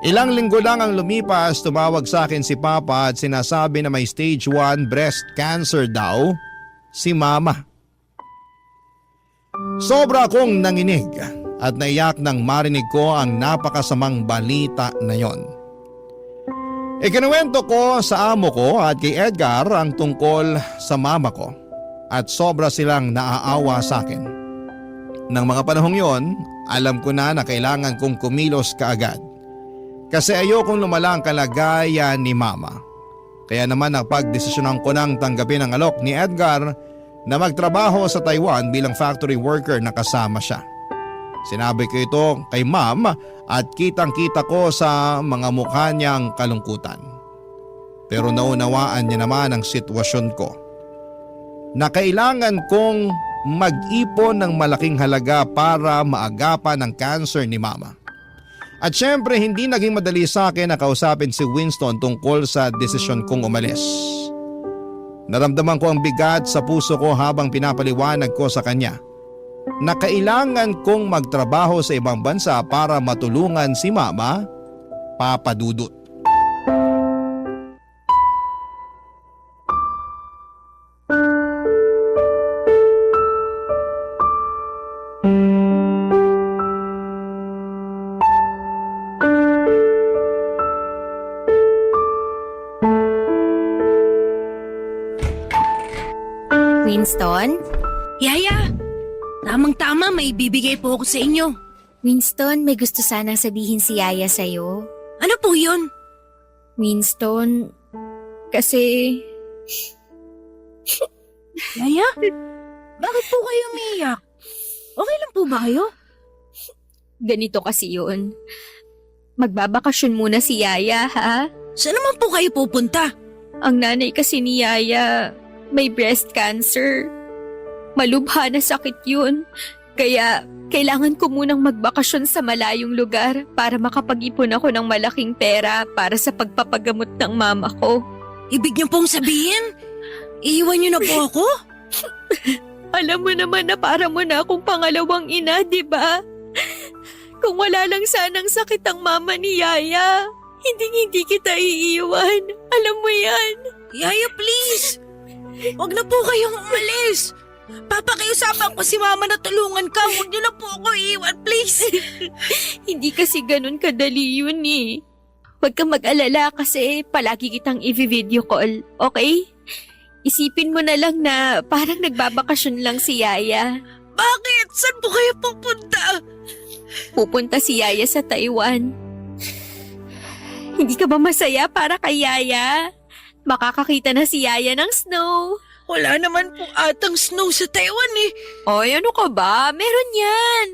Ilang linggo lang ang lumipas, tumawag sa akin si Papa at sinasabi na may stage 1 breast cancer daw si Mama. Sobra akong nanginig at naiyak nang marinig ko ang napakasamang balita na yon. Ikinuwento ko sa amo ko at kay Edgar ang tungkol sa mama ko at sobra silang naaawa sa akin. Nang mga panahong yon, alam ko na kailangan kong kumilos kaagad. Kasi ayokong lumala ang kalagayan ni Mama. Kaya naman napagdesisyonan ko nang tanggapin ang alok ni Edgar na magtrabaho sa Taiwan bilang factory worker na kasama siya. Sinabi ko ito kay Ma'am at kitang-kita ko sa mga mukha niyang kalungkutan. Pero naunawaan niya naman ang sitwasyon ko. Na kailangan kong mag-ipon ng malaking halaga para maagapan ang cancer ni Mama. At syempre hindi naging madali sa akin na kausapin si Winston tungkol sa desisyon kong umalis. Naramdaman ko ang bigat sa puso ko habang pinapaliwanag ko sa kanya na kailangan kong magtrabaho sa ibang bansa para matulungan si Mama, Papa Dudut. Winston? Yaya, tamang-tama may bibigay po ako sa inyo. Winston, may gusto sanang sabihin si Yaya sa'yo. Ano po yun? Winston, kasi... Yaya? Bakit po kayo umiiyak? Okay lang po ba kayo? Ganito kasi yun. Magbabakasyon muna si Yaya, ha? Saan naman po kayo pupunta? Ang nanay kasi ni Yaya may breast cancer. Malubha na sakit yun. Kaya kailangan ko munang magbakasyon sa malayong lugar para makapag-ipon ako ng malaking pera para sa pagpapagamot ng mama ko. Ibig niyo pong sabihin, iiwan niyo na po ako? Alam mo naman na para mo na akong pangalawang ina, di ba? Kung wala lang sanang sakit ang mama ni Yaya, hindi kita iiwan. Alam mo yan. Yaya, please! Huwag na po kayong umalis! Papakiusapan ko si Mama na tulungan ka. Huwag niyo na po ako iiwan, please! Hindi kasi ganun kadali yun eh. Huwag kang mag-alala kasi palagi kitang i-video call, okay? Isipin mo na lang na parang nagbabakasyon lang si Yaya. Bakit? Saan po kayo pupunta? Pupunta si Yaya sa Taiwan. Hindi ka ba masaya para kay Yaya? Makakakita na si Yaya ng snow. Wala naman po atang snow sa Taiwan eh. Oy, ano ka ba? Meron yan.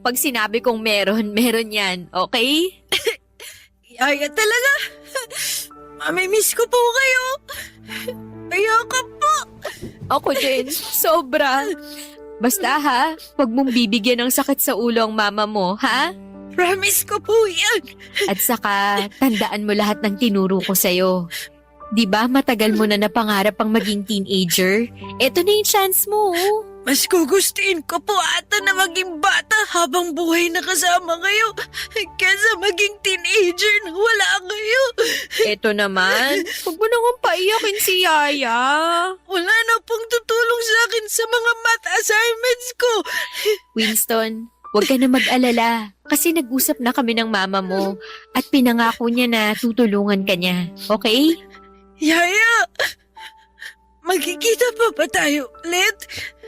Pag sinabi kong meron yan. Okay? Yaya talaga. Mamimiss ko po kayo. Ayoko po. Ako din. Sobra. Basta ha, huwag mong bibigyan ng sakit sa ulo ang mama mo, ha? Promise ko po yan. At saka, tandaan mo lahat ng tinuro ko sa'yo. Di ba matagal mo na napangarap ang maging teenager? Eto na yung chance mo. Mas gugustuhin ko po ata na maging bata habang buhay na kasama kayo kaysa maging teenager na wala kayo. Eto naman, huwag mo nang paiyakin si Yaya. Wala na pong tutulong sa akin sa mga math assignments ko. Winston, huwag ka na mag-alala kasi nag-usap na kami ng mama mo at pinangako niya na tutulungan ka niya. Okay? Yaya, magkikita pa ba tayo ulit?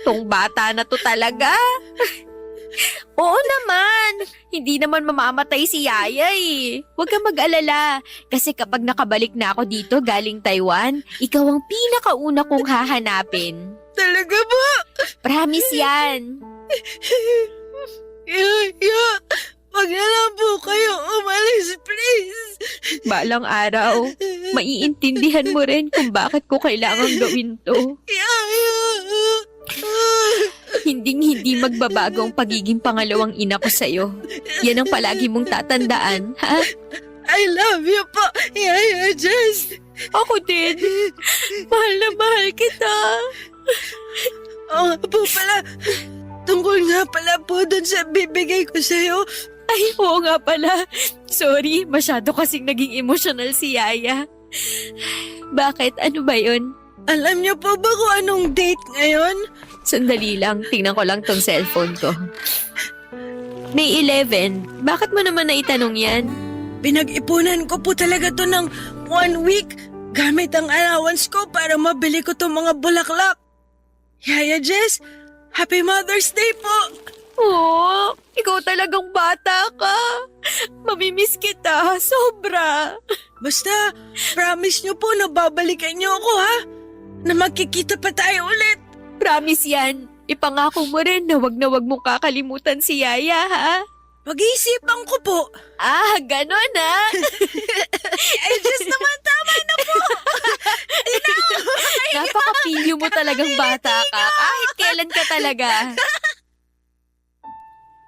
Tong bata na to talaga. Oo naman. Hindi naman mamamatay si Yaya eh. Huwag kang mag-alala. Kasi kapag nakabalik na ako dito galing Taiwan, ikaw ang pinakauna kong hahanapin. Talaga ba? Promise yan. Yaya, wag na lang po kayo umalis, please. Balang araw, maiintindihan mo rin kung bakit ko kailangan gawin to. Yaya. Hinding-hindi magbabago ang pagiging pangalawang ina ko sa'yo. Yan ang palagi mong tatandaan, ha? I love you po, Yaya Jess. Ako din. Mahal na mahal kita. Oo nga po pala. Tungkol nga pala po dun sa bibigay ko sa'yo. Ay, oo nga pala. Sorry, masyado kasing naging emotional si Yaya. Bakit? Ano ba yun? Alam niyo po ba kung anong date ngayon? Sandali lang, tingnan ko lang tong cellphone ko. May 11. Bakit mo naman naitanong yan? Pinag-ipunan ko po talaga to ng 1 week gamit ang allowance ko para mabili ko tong mga bulaklak. Yaya Jess, Happy Mother's Day po! Oo, ikaw talagang bata ka. Mamimiss kita, sobra. Basta, promise niyo po na babalikan niyo ako ha? Na magkikita pa tayo ulit. Promise yan. Ipangako mo rin na wag mong kakalimutan si Yaya, ha? Pag-iisipan ko po. Ah, ganon ha? Ay, Jess naman, tama na po! Napaka-pilyo mo talagang bata ka. Kahit kailan ka talaga.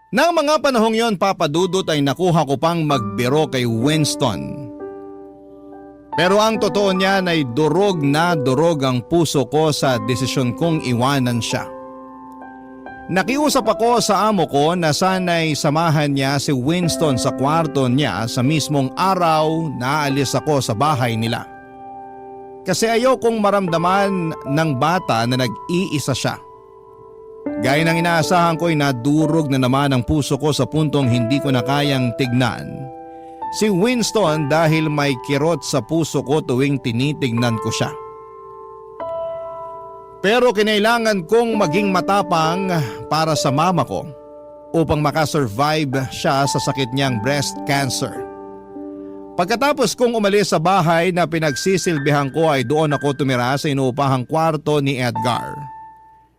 Nang mga panahong yon, Papa Dudut, ay nakuha ko pang magbiro kay Winston. Pero ang totoo niyan ay durog na durog ang puso ko sa desisyon kong iwanan siya. Nakiusap ako sa amo ko na sana'y samahan niya si Winston sa kwarto niya sa mismong araw na aalis ako sa bahay nila. Kasi ayokong maramdaman ng bata na nag-iisa siya. Gaya ng inaasahan ko'y nadurog na naman ang puso ko sa puntong hindi ko na kayang tignan si Winston dahil may kirot sa puso ko tuwing tinitignan ko siya. Pero kinailangan kong maging matapang para sa mama ko upang makasurvive siya sa sakit niyang breast cancer. Pagkatapos kong umalis sa bahay na pinagsisilbihan ko ay doon ako tumira sa inuupahang kwarto ni Edgar.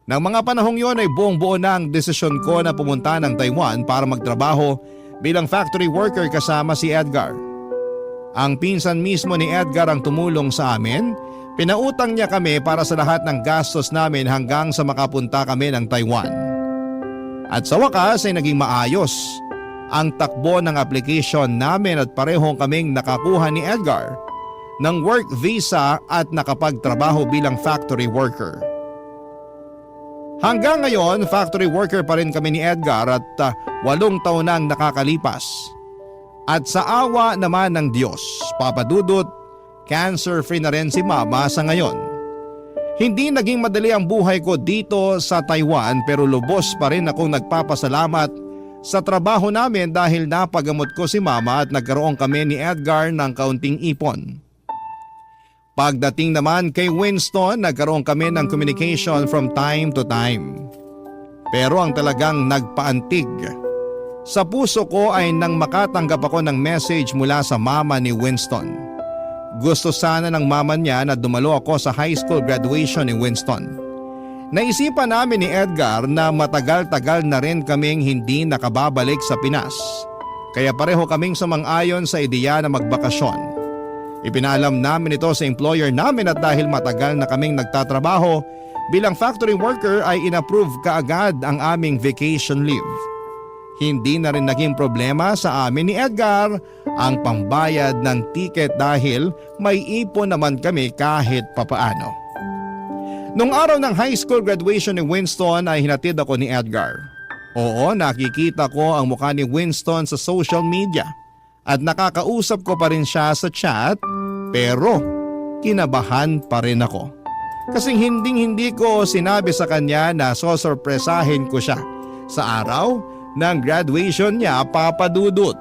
Nang mga panahong yon ay buong-buo na ang desisyon ko na pumunta ng Taiwan para magtrabaho bilang factory worker kasama si Edgar. Ang pinsan mismo ni Edgar ang tumulong sa amin. Pinautang niya kami para sa lahat ng gastos namin hanggang sa makapunta kami ng Taiwan. At sa wakas ay naging maayos ang takbo ng application namin at parehong kaming nakakuha ni Edgar ng work visa at nakapagtrabaho bilang factory worker. Hanggang ngayon, factory worker pa rin kami ni Edgar at 8 taon nang nakakalipas. At sa awa naman ng Diyos, Papa Dudut, cancer-free na rin si Mama sa ngayon. Hindi naging madali ang buhay ko dito sa Taiwan pero lubos pa rin akong nagpapasalamat sa trabaho namin dahil napagamot ko si Mama at nagkaroon kami ni Edgar ng kaunting ipon. Pagdating naman kay Winston, nagkaroon kami ng communication from time to time. Pero ang talagang nagpaantig sa puso ko ay nang makatanggap ako ng message mula sa mama ni Winston. Gusto sana ng mama niya na dumalo ako sa high school graduation ni Winston. Naisipan namin ni Edgar na matagal-tagal na rin kaming hindi nakababalik sa Pinas. Kaya pareho kaming sumang-ayon sa ideya na magbakasyon. Ipinaalam namin ito sa employer namin at dahil matagal na kaming nagtatrabaho bilang factory worker ay inapprove kaagad ang aming vacation leave. Hindi na rin naging problema sa amin ni Edgar ang pambayad ng ticket dahil may ipon naman kami kahit papaano. Nung araw ng high school graduation ni Winston ay hinatid ako ni Edgar. Oo, nakikita ko ang mukha ni Winston sa social media at nakakausap ko pa rin siya sa chat pero kinabahan pa rin ako. Kasing hindi ko sinabi sa kanya na sosorpresahin ko siya sa araw ng graduation niya, Papa Dudut.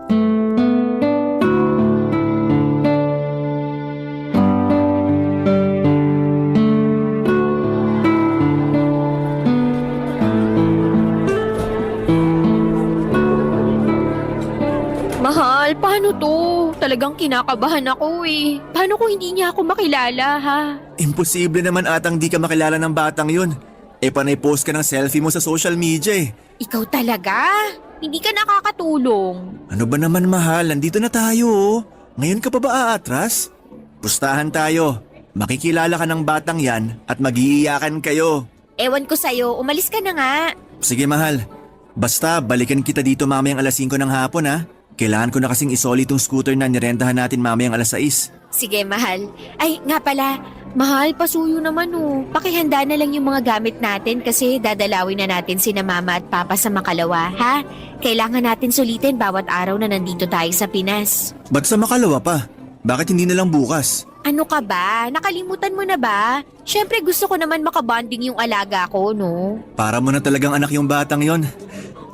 Mahal, paano to? Talagang kinakabahan ako eh. Paano kung hindi niya ako makilala ha? Imposible naman atang di ka makilala ng batang yun. Panay post ka ng selfie mo sa social media eh. Ikaw talaga? Hindi ka nakakatulong. Ano ba naman mahal, nandito na tayo oh. Ngayon ka pa ba aatras? Pustahan tayo. Makikilala ka ng batang yan at mag-iiyakan kayo. Ewan ko sa'yo, umalis ka na nga. Sige mahal, basta balikan kita dito mamayang alas 5 ng hapon ha. Kailangan ko na kasing isoli tong scooter na nirentahan natin mamayang alas 6. Sige, mahal. Ay, nga pala. Mahal, pasuyo naman oh. Pakihanda na lang yung mga gamit natin kasi dadalawin na natin sina mama at papa sa Makalawa, ha? Kailangan natin sulitin bawat araw na nandito tayo sa Pinas. Ba't sa Makalawa pa? Bakit hindi na lang bukas? Ano ka ba? Nakalimutan mo na ba? Siyempre gusto ko naman makabonding yung alaga ko, no? Para mo na talagang anak yung batang yon.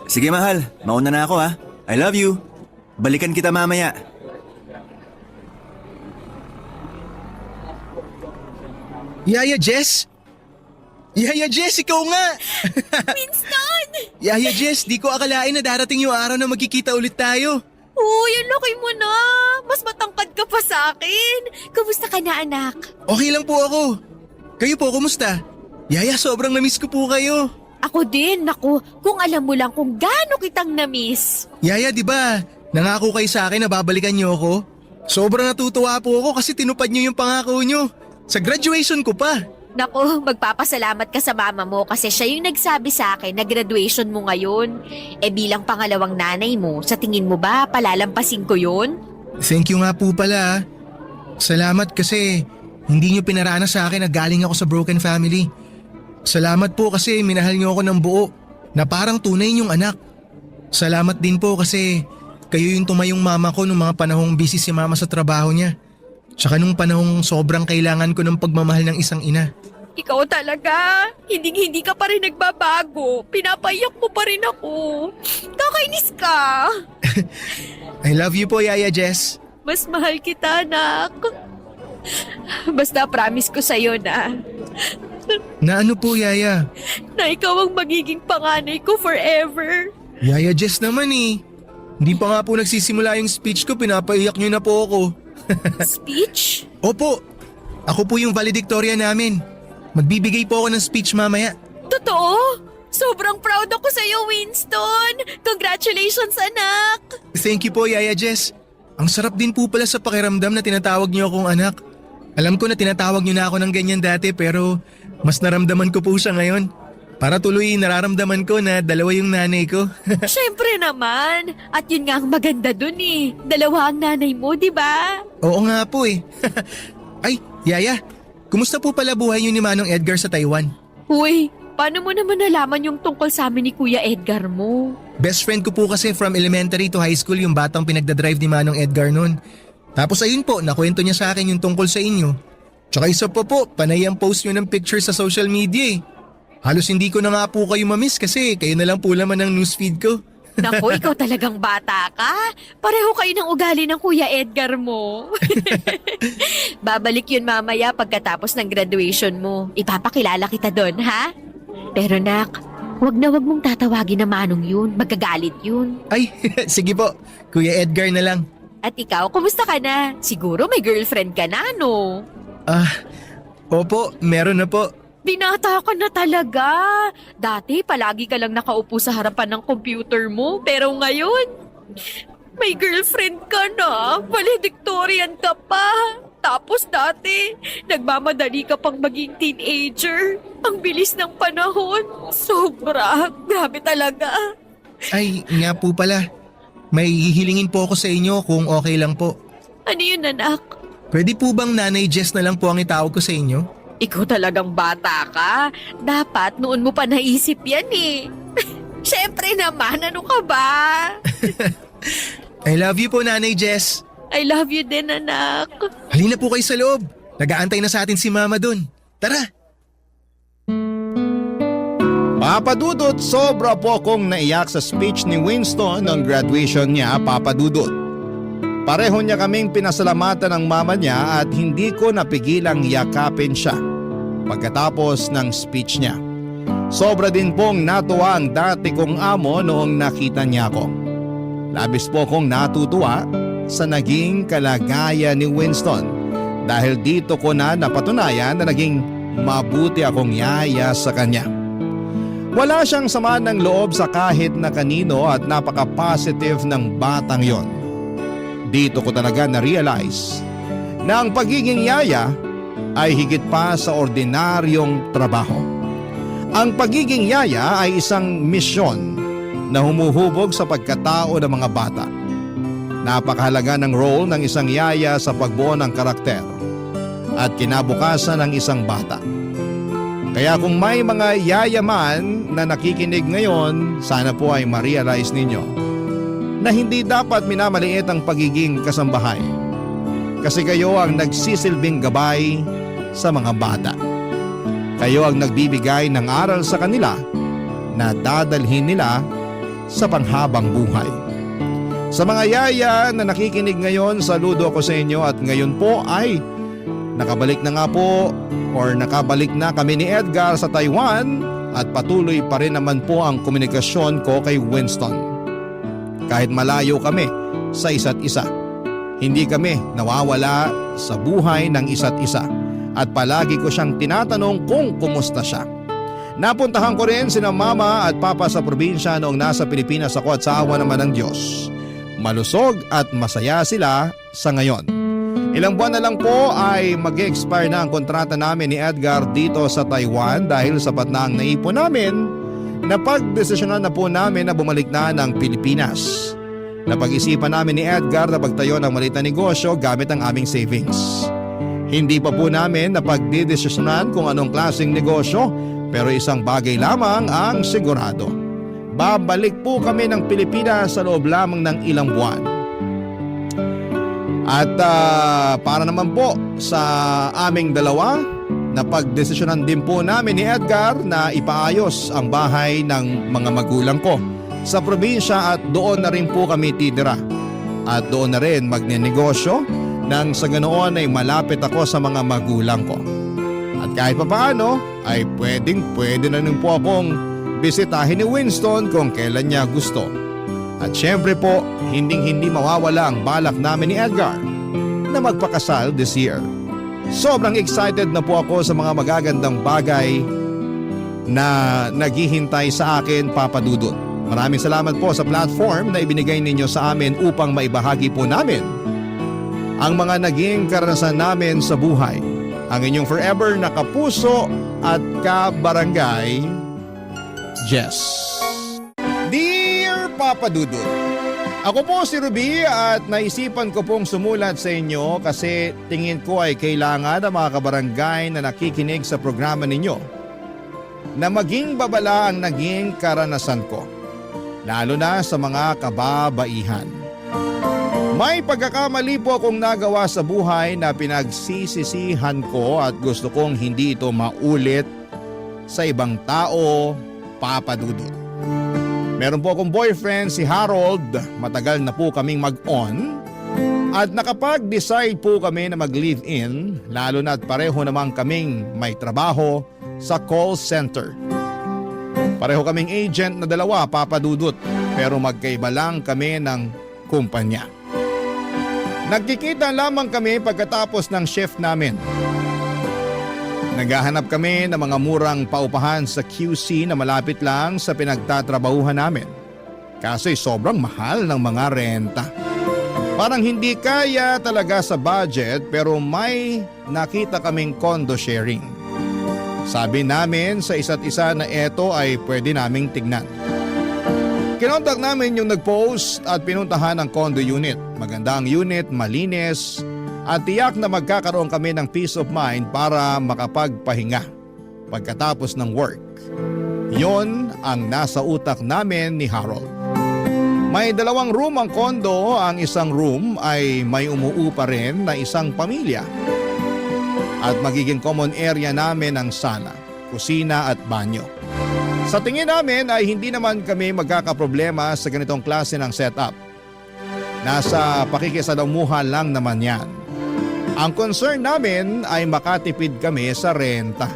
Sige mahal, mauna na ako ha. I love you. Balikan kita mamaya. Yaya Jess? Yaya Jess, ikaw nga! Winston! Yaya Jess, di ko akalain na darating yung araw na magkikita ulit tayo. Uy, ang laki mo na! Mas matangkad ka pa sa akin! Kamusta ka na, anak? Okay lang po ako. Kayo po, kumusta? Yaya, sobrang namiss ko po kayo. Ako din, naku, kung alam mo lang kung gaano kitang namiss. Yaya, di ba? Nangako kayo sa akin na babalikan niyo ako. Sobrang natutuwa po ako kasi tinupad niyo yung pangako niyo. Sa graduation ko pa. Naku, magpapasalamat ka sa mama mo kasi siya yung nagsabi sa akin na graduation mo ngayon. Bilang pangalawang nanay mo, sa tingin mo ba palalampasin ko yun? Thank you nga po pala. Salamat kasi hindi niyo pinarana sa akin na galing ako sa broken family. Salamat po kasi minahal niyo ako ng buo na parang tunay niyong anak. Salamat din po kasi kayo yung tumayong mama ko nung mga panahong busy si mama sa trabaho niya. Tsaka nung panahong sobrang kailangan ko ng pagmamahal ng isang ina. Ikaw talaga, hindi ka pa rin nagbabago. Pinapaiyak mo pa rin ako. Kakainis ka. I love you po, Yaya Jess. Mas mahal kita, anak. Basta promise ko sa'yo na Na ano po, Yaya? na ikaw ang magiging panganay ko forever. Yaya Jess naman eh. Hindi pa nga po nagsisimula yung speech ko, pinapaiyak niyo na po ako. Speech? Opo, ako po yung valedictorian namin. Magbibigay po ako ng speech mamaya. Totoo? Sobrang proud ako sa'yo, Winston. Congratulations, anak. Thank you po, Yaya Jess. Ang sarap din po pala sa pakiramdam na tinatawag niyo akong anak. Alam ko na tinatawag niyo na ako ng ganyan dati pero mas naramdaman ko po siya ngayon. Para tuloy nararamdaman ko na dalawa yung nanay ko. Siyempre naman. At yun nga ang maganda dun eh. Dalawa ang nanay mo, di ba? Oo nga po eh. Ay, Yaya, kumusta po pala buhay niyo ni Manong Edgar sa Taiwan? Uy, paano mo naman nalaman yung tungkol sa amin ni Kuya Edgar mo? Best friend ko po kasi from elementary to high school yung batang pinagdadrive ni Manong Edgar noon. Tapos ayun po, nakwento niya sa akin yung tungkol sa inyo. Tsaka isa pa po, panay ang post niyo ng picture sa social media eh. Halos hindi ko na nga po kayo mamiss kasi kayo na lang po laman ng newsfeed ko. Naku, ikaw talagang bata ka. Pareho kayo ng ugali ng Kuya Edgar mo. Babalik yun mamaya pagkatapos ng graduation mo. Ipapakilala kita doon, ha? Pero nak, wag mong tatawagin na Manong yun. Magagalit yun. Ay, sige po, Kuya Edgar na lang. At ikaw, kumusta ka na? Siguro may girlfriend ka na, no? Opo, meron na po. Binata ka na talaga. Dati, palagi ka lang nakaupo sa harapan ng computer mo. Pero ngayon, may girlfriend ka na. Valedictorian ka pa. Tapos dati, nagmamadali ka pang maging teenager. Ang bilis ng panahon. Sobra. Grabe talaga. Ay, nga po pala. May hihilingin po ako sa inyo kung okay lang po. Ano yun, anak? Pwede po bang Nanay Jess na lang po ang itawag ko sa inyo? Ikaw talagang bata ka. Dapat noon mo pa naisip yan eh. Siyempre naman, ano ka ba? I love you po, Nanay Jess. I love you din, anak. Halina po kayo sa loob. Nag-aantay na sa atin si Mama dun. Tara! Papa Dudut, sobra po akong naiyak sa speech ni Winston ng graduation niya, Papa Dudut. Pareho niya kaming pinasalamatan ng mama niya at hindi ko napigilang yakapin siya pagkatapos ng speech niya. Sobra din pong natuwa ang dati kong amo noong nakita niya ako. Labis po akong natutuwa sa naging kalagayan ni Winston dahil dito ko na napatunayan na naging mabuti akong yaya sa kanya. Wala siyang sama ng loob sa kahit na kanino at napaka-positive ng batang yon. Dito ko talaga na-realize na ang pagiging yaya ay higit pa sa ordinaryong trabaho. Ang pagiging yaya ay isang misyon na humuhubog sa pagkatao ng mga bata. Napakahalaga ng role ng isang yaya sa pagbuo ng karakter at kinabukasan ng isang bata. Kaya kung may mga yaya man na nakikinig ngayon, sana po ay ma-realize ninyo na hindi dapat minamaliit ang pagiging kasambahay. Kasi kayo ang nagsisilbing gabay sa mga bata. Kayo ang nagbibigay ng aral sa kanila na dadalhin nila sa panghabang buhay. Sa mga yaya na nakikinig ngayon, saludo ako sa inyo at ngayon po ay nakabalik na nga po or nakabalik na kami ni Edgar sa Taiwan at patuloy pa rin naman po ang komunikasyon ko kay Winston. Kahit malayo kami sa isa't isa, hindi kami nawawala sa buhay ng isa't isa at palagi ko siyang tinatanong kung kumusta siya. Napuntahan ko rin sina mama at papa sa probinsya noong nasa Pilipinas ako at sa awa naman ng Diyos. Malusog at masaya sila sa ngayon. Ilang buwan na lang po ay mag-expire na ang kontrata namin ni Edgar dito sa Taiwan dahil sapat na ang naipon namin na pagdesisyonan na po namin na bumalik na ng Pilipinas. Napag-isipan namin ni Edgar na pagtayo ng maliit na negosyo gamit ang aming savings. Hindi pa po namin napagdidesisyonan kung anong klaseng negosyo pero isang bagay lamang ang sigurado. Babalik po kami ng Pilipinas sa loob lamang ng ilang buwan. At para naman po sa aming dalawa, napagdesisyonan din po namin ni Edgar na ipaayos ang bahay ng mga magulang ko sa probinsya at doon na rin po kami titira. At doon na rin magnenegosyo nang sa ganoon ay malapit ako sa mga magulang ko. At kahit papaano ay pwede na rin po akong bisitahin ni Winston kung kailan niya gusto. At syempre po, hindi mawawala ang balak namin ni Edgar na magpakasal this year. Sobrang excited na po ako sa mga magagandang bagay na naghihintay sa akin, Papa Dudut. Maraming salamat po sa platform na ibinigay ninyo sa amin upang maibahagi po namin ang mga naging karanasan namin sa buhay. Ang inyong forever na kapuso at kabarangay, Jess. Dear Papa Dudut, ako po si Ruby at naisipan ko pong sumulat sa inyo kasi tingin ko ay kailangan ng mga kabarangay na nakikinig sa programa ninyo na maging babala ang naging karanasan ko, lalo na sa mga kababaihan. May pagkakamali po akong nagawa sa buhay na pinagsisisihan ko at gusto kong hindi ito maulit sa ibang tao, Papa Dudut. Meron po akong boyfriend si Harold, matagal na po kaming mag-on at nakapag-decide po kami na mag-live-in lalo na at pareho namang kaming may trabaho sa call center. Pareho kaming agent na dalawa, Papa Dudut, pero magkaiba lang kami ng kumpanya. Nagkikita lamang kami pagkatapos ng shift namin. Naghahanap kami ng mga murang paupahan sa QC na malapit lang sa pinagtatrabahuhan namin. Kasi sobrang mahal ng mga renta. Parang hindi kaya talaga sa budget pero may nakita kaming condo sharing. Sabi namin sa isa't isa na eto ay pwede naming tignan. Kinontak namin yung nag-post at pinuntahan ang condo unit. Maganda ang unit, malinis at tiyak na magkakaroon kami ng peace of mind para makapagpahinga pagkatapos ng work. Yon ang nasa utak namin ni Harold. May 2 room ang kondo, ang isang room ay may umuupa rin na isang pamilya. At magiging common area namin ang sala, kusina at banyo. Sa tingin namin ay hindi naman kami magkakaproblema sa ganitong klase ng setup. Nasa pakikisalamuha lang naman yan. Ang concern namin ay makatipid kami sa renta.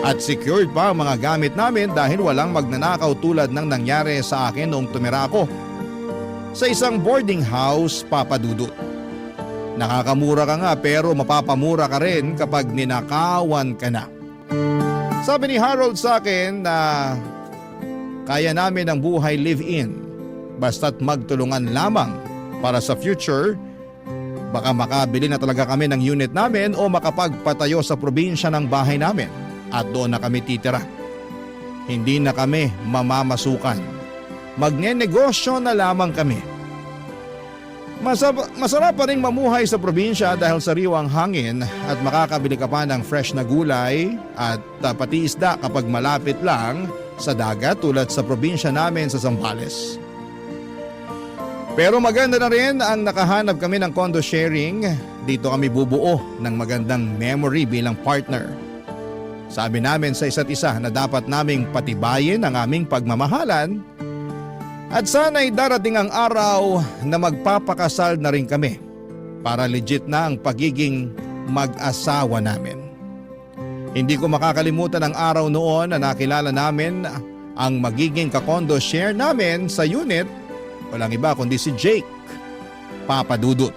At secured pa ang mga gamit namin dahil walang magnanakaw tulad ng nangyari sa akin noong tumira ako sa isang boarding house, Papa Dudut. Nakakamura ka nga pero mapapamura ka rin kapag ninakawan ka na. Sabi ni Harold sa akin na kaya namin ang buhay live-in basta't magtulungan lamang para sa future. Baka makabili na talaga kami ng unit namin o makapagpatayo sa probinsya ng bahay namin at doon na kami titira. Hindi na kami mamamasukan. Magnenegosyo na lamang kami. Masarap pa rin mamuhay sa probinsya dahil sariwang hangin at makakabili ka pa ng fresh na gulay at pati isda kapag malapit lang sa dagat tulad sa probinsya namin sa Zambales. Pero maganda na rin ang nakahanap kami ng condo sharing. Dito kami bubuo ng magandang memory bilang partner. Sabi namin sa isa't isa na dapat naming patibayin ang aming pagmamahalan at sana'y darating ang araw na magpapakasal na rin kami para legit na ang pagiging mag-asawa namin. Hindi ko makakalimutan ang araw noon na nakilala namin ang magiging kakondo share namin sa unit. Walang iba kundi si Jake, Papa Dudut.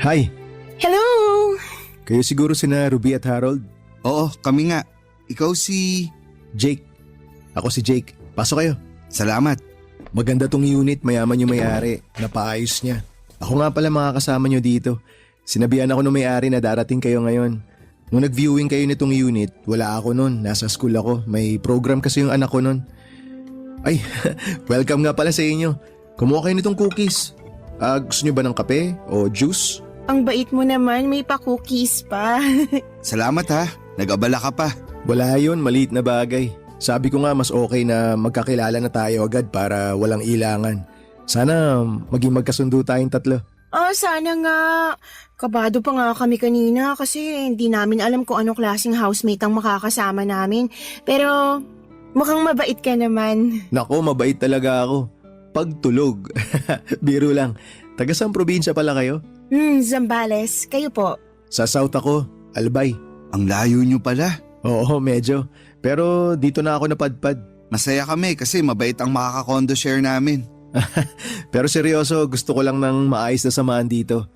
Hi! Hello! Kayo siguro sina Ruby at Harold? Oo, kami nga. Ikaw si... Jake. Ako si Jake. Pasok kayo. Salamat. Maganda tong unit, mayaman yung may-ari. Napaayos niya. Ako nga pala mga kasama nyo dito. Sinabihan ako ng may-ari na darating kayo ngayon. Nung nag-viewing kayo nitong unit, wala ako nun. Nasa school ako. May program kasi yung anak ko nun. Ay, welcome nga pala sa inyo. Kumuha kayo nitong cookies. Gusto nyo ba ng kape o juice? Ang bait mo naman, may pa-cookies pa. Salamat ha. Nag-abala ka pa. Wala yun, maliit na bagay. Sabi ko nga mas okay na magkakilala na tayo agad para walang ilangan. Sana maging magkasundo tayong 3. Sana nga. Kabado pa nga kami kanina kasi hindi namin alam kung anong klaseng housemate ang makakasama namin. Pero mukhang mabait ka naman. Nako, mabait talaga ako. Pagtulog. Biro lang. Taga saan probinsya pala kayo? Zambales. Kayo po? Sa South ako, Albay. Ang layo nyo pala. Oo, medyo. Pero dito na ako napadpad. Masaya kami kasi mabait ang makakakondo share namin. Pero seryoso, gusto ko lang ng maayos na samahan dito.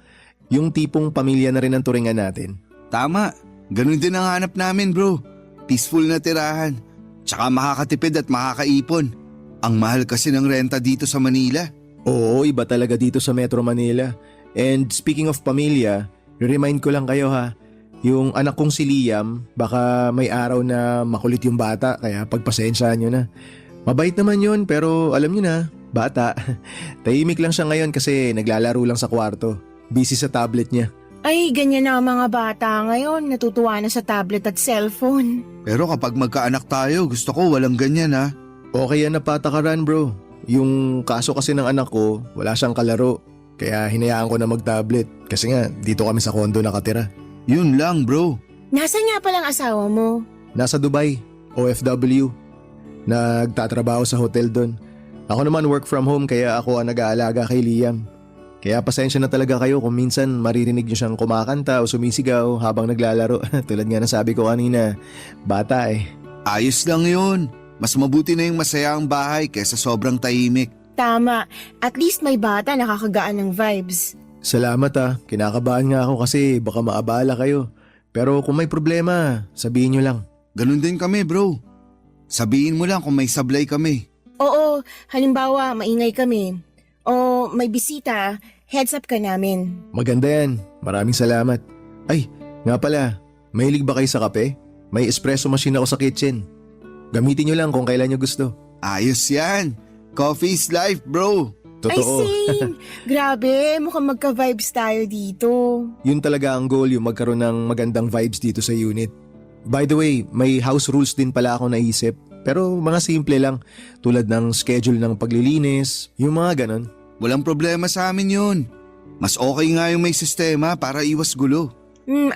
Yung tipong pamilya na rin ang turingan natin. Tama. Ganun din ang hanap namin bro. Peaceful na tirahan. Tsaka makakatipid at makakaipon. Ang mahal kasi ng renta dito sa Manila. Oo, iba talaga dito sa Metro Manila. And speaking of pamilya, remind ko lang kayo ha. Yung anak kong si Liam, baka may araw na makulit yung bata kaya pagpasensyahan nyo na. Mabait naman yun pero alam nyo na, bata. Tahimik lang siya ngayon kasi naglalaro lang sa kwarto. Busy sa tablet niya. Ay, ganyan na ang mga bata ngayon. Natutuwa na sa tablet at cellphone. Pero kapag magkaanak tayo, gusto ko walang ganyan ha. Okay yan na patakaran bro. Yung kaso kasi ng anak ko, wala siyang kalaro. Kaya hinayaan ko na mag-tablet kasi nga dito kami sa condo nakatira. Yun lang bro. Nasaan nga palang asawa mo? Nasa Dubai, OFW. Nagtatrabaho sa hotel doon. Ako naman work from home kaya ako ang nag-aalaga kay Liam. Kaya pasensya na talaga kayo kung minsan maririnig niyo siyang kumakanta o sumisigaw habang naglalaro. Tulad nga ng sabi ko kanina, bata eh. Ayos lang yun. Mas mabuti na yung masaya ang bahay kaysa sobrang tahimik. Tama, at least may bata nakakagaan ng vibes. Salamat kinakabahan nga ako kasi baka maabala kayo. Pero kung may problema, sabihin nyo lang. Ganun din kami bro. Sabihin mo lang kung may sablay kami. Oo, halimbawa maingay kami. O may bisita, heads up ka namin. Maganda yan, maraming salamat. Ay, nga pala, mahilig ba kayo sa kape? May espresso machine ako sa kitchen. Gamitin nyo lang kung kailan nyo gusto. Ayos yan. Coffee is life bro. Ay, Totoo. same! Grabe, mukhang magka-vibes tayo dito. Yun talaga ang goal, yung magkaroon ng magandang vibes dito sa unit. By the way, may house rules din pala ako naisip. Pero mga simple lang, tulad ng schedule ng paglilinis, yung mga ganon. Walang problema sa amin yun. Mas okay nga yung may sistema para iwas gulo.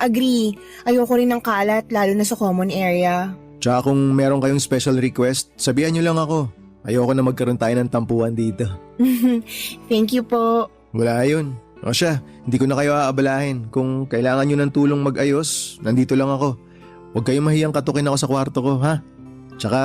Agree. Ayoko rin ng kalat, lalo na sa common area. Tsaka kung meron kayong special request, sabihan nyo lang ako. Ayoko na magkaroon tayo ng tampuhan dito. Thank you po. Wala yun. O siya, hindi ko na kayo aabalahin. Kung kailangan nyo ng tulong mag-ayos, nandito lang ako. Huwag kayong mahiyang katukin ako sa kwarto ko, ha? Tsaka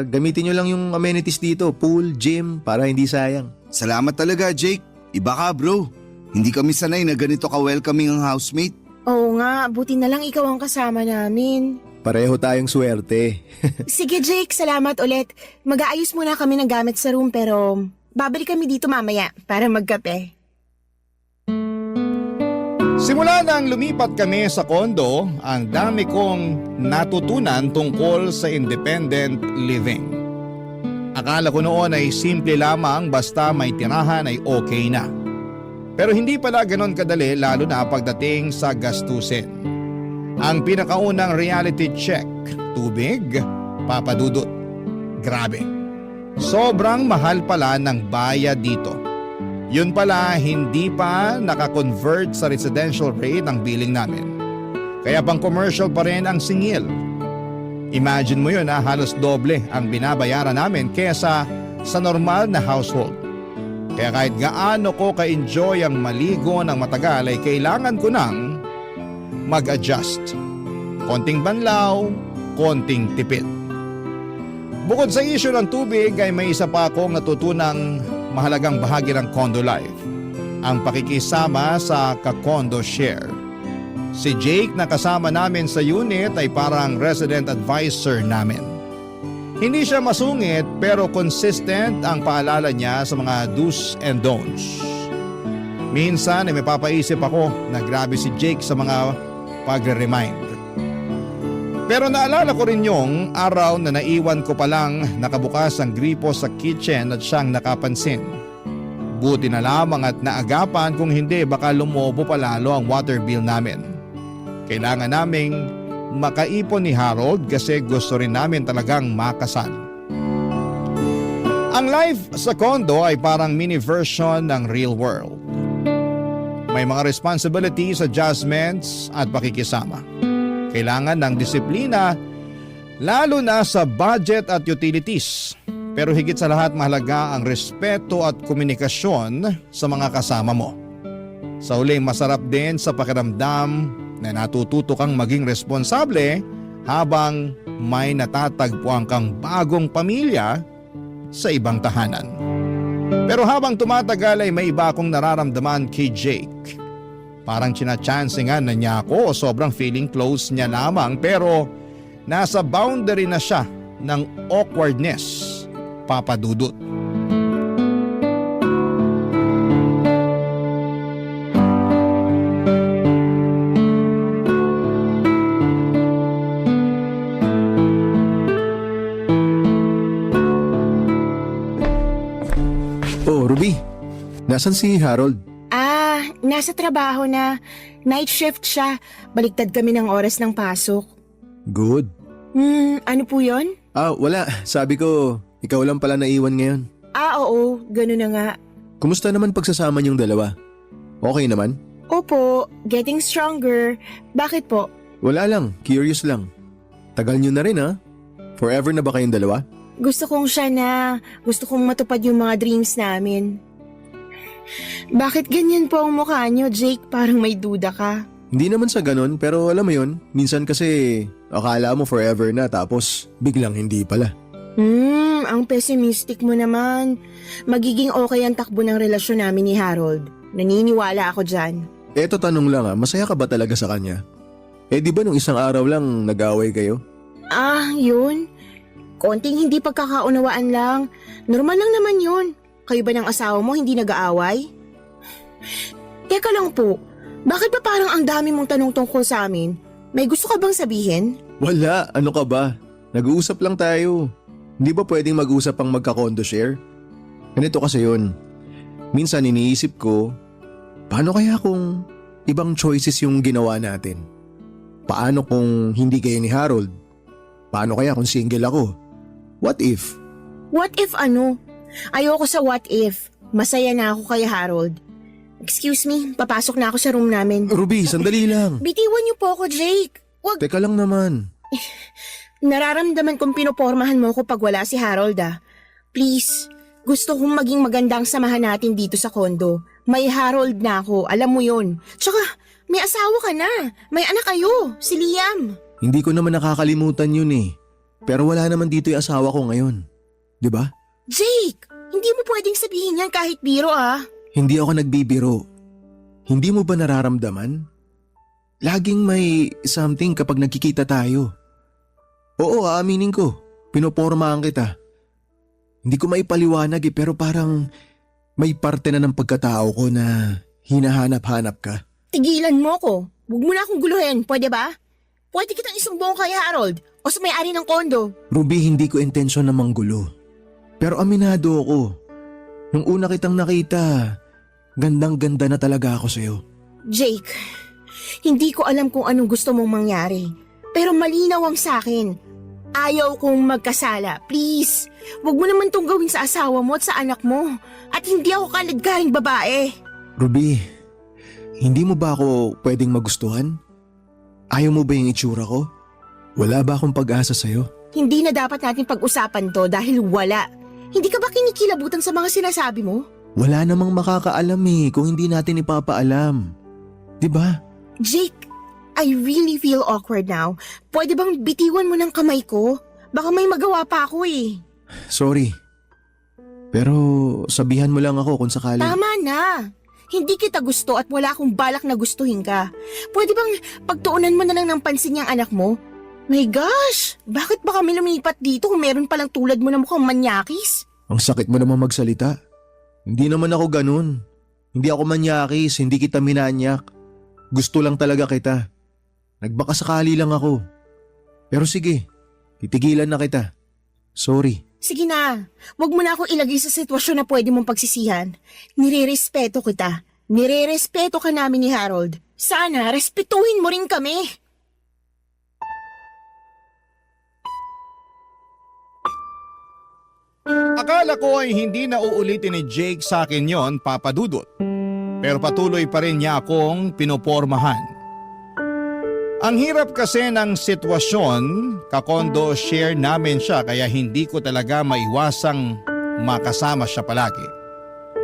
gamitin nyo lang yung amenities dito, pool, gym, para hindi sayang. Salamat talaga Jake. Iba ka bro. Hindi kami sanay na ganito ka-welcoming ang housemate. Oo nga, buti na lang ikaw ang kasama namin. Pareho tayong swerte. Sige Jake, salamat ulit. Mag-aayos muna kami ng gamit sa room pero babalik kami dito mamaya para magkape. Simula nang lumipat kami sa kondo, ang dami kong natutunan tungkol sa independent living. Akala ko noon ay simple lamang basta may tirahan ay okay na. Pero hindi pala ganon kadali lalo na pagdating sa gastusin. Ang pinakaunang reality check, tubig, papadudot. Grabe. Sobrang mahal pala ng bayad dito. Yun pala hindi pa nakakonvert sa residential rate ang billing namin. Kaya pang commercial pa rin ang singil. Imagine mo yun halos doble ang binabayaran namin kesa sa normal na household. Kaya kahit gaano ko ka-enjoy ang maligo ng matagal ay kailangan ko nang mag-adjust. Konting banlaw, konting tipid. Bukod sa issue ng tubig ay may isa pa akong natutunang mahalagang bahagi ng condo life. Ang pakikisama sa ka-condo share. Si Jake na kasama namin sa unit ay parang resident advisor namin. Hindi siya masungit pero consistent ang paalala niya sa mga do's and don'ts. Minsan ay may papaisip ako na grabe si Jake sa mga pagre-remind. Pero naalala ko rin yung araw na naiwan ko palang nakabukas ang gripo sa kitchen at siyang nakapansin. Buti na lamang at naagapan kung hindi baka lumobo pa lalo ang water bill namin. Kailangan naming makaipon ni Harold kasi gusto rin namin talagang makasal. Ang life sa condo ay parang mini version ng real world. May mga responsibilities, adjustments at pakikisama. Kailangan ng disiplina lalo na sa budget at utilities. Pero higit sa lahat mahalaga ang respeto at komunikasyon sa mga kasama mo. Sa huli masarap din sa pakiramdam na natututo kang maging responsable habang may natatagpuan kang bagong pamilya sa ibang tahanan. Pero habang tumatagal ay may iba akong nararamdaman kay Jake. Parang chinachansingan na niya ako o sobrang feeling close niya lamang pero nasa boundary na siya ng awkwardness, papadudot. Oh, Ruby, nasan si Harold? Nasa trabaho na. Night shift siya. Baliktad kami ng oras ng pasok. Good. Ano po yon? Wala. Sabi ko, ikaw lang pala naiwan ngayon. Oo, gano'n na nga. Kumusta naman pagsasama niyong dalawa? Okay naman? Opo, getting stronger. Bakit po? Wala lang, curious lang. Tagal niyo na rin ha? Forever na ba kayong dalawa? Gusto kong siya na. Gusto kong matupad yung mga dreams namin. Bakit ganyan po ang mukha niyo, Jake? Parang may duda ka. Hindi naman sa ganon, pero alam mo yun, minsan kasi akala mo forever na tapos biglang hindi pala. Ang pessimistic mo naman. Magiging okay ang takbo ng relasyon namin ni Harold. Naniniwala ako dyan. Eto tanong lang masaya ka ba talaga sa kanya? Di ba nung isang araw lang nag-away kayo? Yun. Konting hindi pagkakaunawaan lang. Normal lang naman yun. Kayo ba ng asawa mo hindi nag-aaway? Teka lang po, bakit ba parang ang dami mong tanong tungkol sa amin? May gusto ka bang sabihin? Wala, ano ka ba? Nag-uusap lang tayo. Hindi ba pwedeng mag-usap ang magka-condo share? Ganito kasi yun. Minsan iniisip ko, paano kaya kung ibang choices yung ginawa natin? Paano kung hindi kayo ni Harold? Paano kaya kung single ako? What if? What if ano? Ayoko sa what if. Masaya na ako kay Harold. Excuse me, papasok na ako sa room namin. Ruby, sandali lang. Bitiwan niyo po ako, Jake. Wag. Teka lang naman. Nararamdaman kong pinopormahan mo ko pag wala si Harold Please, gusto kong maging magandang samahan natin dito sa kondo. May Harold na ako, alam mo yon. Tsaka, may asawa ka na. May anak kayo, si Liam. Hindi ko naman nakakalimutan yun Pero wala naman dito yung asawa ko ngayon. Di ba? Jake, hindi mo pwedeng sabihin yan kahit biro Hindi ako nagbibiro. Hindi mo ba nararamdaman? Laging may something kapag nagkikita tayo. Oo, aaminin ko. Pinopormahan kita. Hindi ko maipaliwanag pero parang may parte na ng pagkatao ko na hinahanap-hanap ka. Tigilan mo ko. Huwag mo na akong guluhin, pwede ba? Pwede kitang isumbong kay Harold o sa may-ari ng kondo. Ruby, hindi ko intensyon na manggulo. Pero aminado ako. Nung una kitang nakita, gandang-ganda na talaga ako sa'yo. Jake, hindi ko alam kung anong gusto mong mangyari. Pero malinaw ang sa'kin. Ayaw kong magkasala. Please, wag mo naman tong gawin sa asawa mo at sa anak mo. At hindi ako kaladkaring babae. Ruby, hindi mo ba ako pwedeng magustuhan? Ayaw mo ba yung itsura ko? Wala ba akong pag-asa sa'yo? Hindi na dapat natin pag-usapan to dahil wala. Hindi ka ba kinikilabutan sa mga sinasabi mo? Wala namang makakaalam kung hindi natin ipapaalam. Diba? Jake, I really feel awkward now. Pwede bang bitiwan mo ng kamay ko? Baka may magawa pa ako Sorry. Pero sabihan mo lang ako kung sakali. Tama na. Hindi kita gusto at wala akong balak na gustuhin ka. Pwede bang pagtuunan mo na lang ng pansin yung anak mo? My gosh! Bakit ba kami lumipat dito kung meron palang tulad mo na mukhang manyakis? Ang sakit mo naman magsalita. Hindi naman ako ganun. Hindi ako manyakis, hindi kita minanyak. Gusto lang talaga kita. Nagbakasakali lang ako. Pero sige, titigilan na kita. Sorry. Sige na, wag mo na ako ilagay sa sitwasyon na pwede mong pagsisihan. Nirerespeto kita. Nirerespeto ka namin ni Harold. Sana respetuhin mo rin kami. Akala ko ay hindi na uulitin ni Jake sa akin yon, Papa Dudut. Pero patuloy pa rin niya akong pinopormahan. Ang hirap kasi ng sitwasyon, kakondo share namin siya kaya hindi ko talaga maiwasang makasama siya palagi.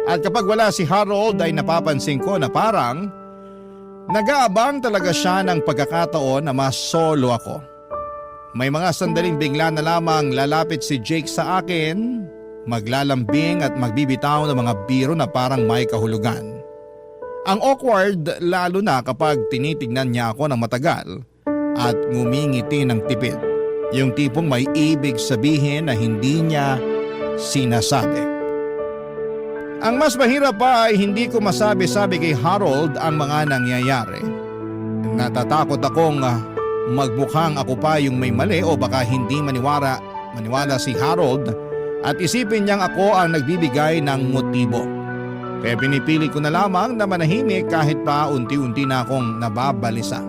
At kapag wala si Harold ay napapansin ko na parang nag-aabang talaga siya ng pagkakataon na mas solo ako. May mga sandaling bigla na lamang lalapit si Jake sa akin, maglalambing at magbibitaw ng mga biro na parang may kahulugan. Ang awkward lalo na kapag tinitignan niya ako ng matagal at ngumingiti ng tipid. Yung tipong may ibig sabihin na hindi niya sinasabi. Ang mas mahirap pa ay hindi ko masabi-sabi kay Harold ang mga nangyayari. Natatakot akong magmukhang ako pa yung may mali o baka hindi maniwala si Harold at isipin niyang ako ang nagbibigay ng motibo. Kaya pinipili ko na lamang na manahimik kahit pa unti-unti na akong nababalisa.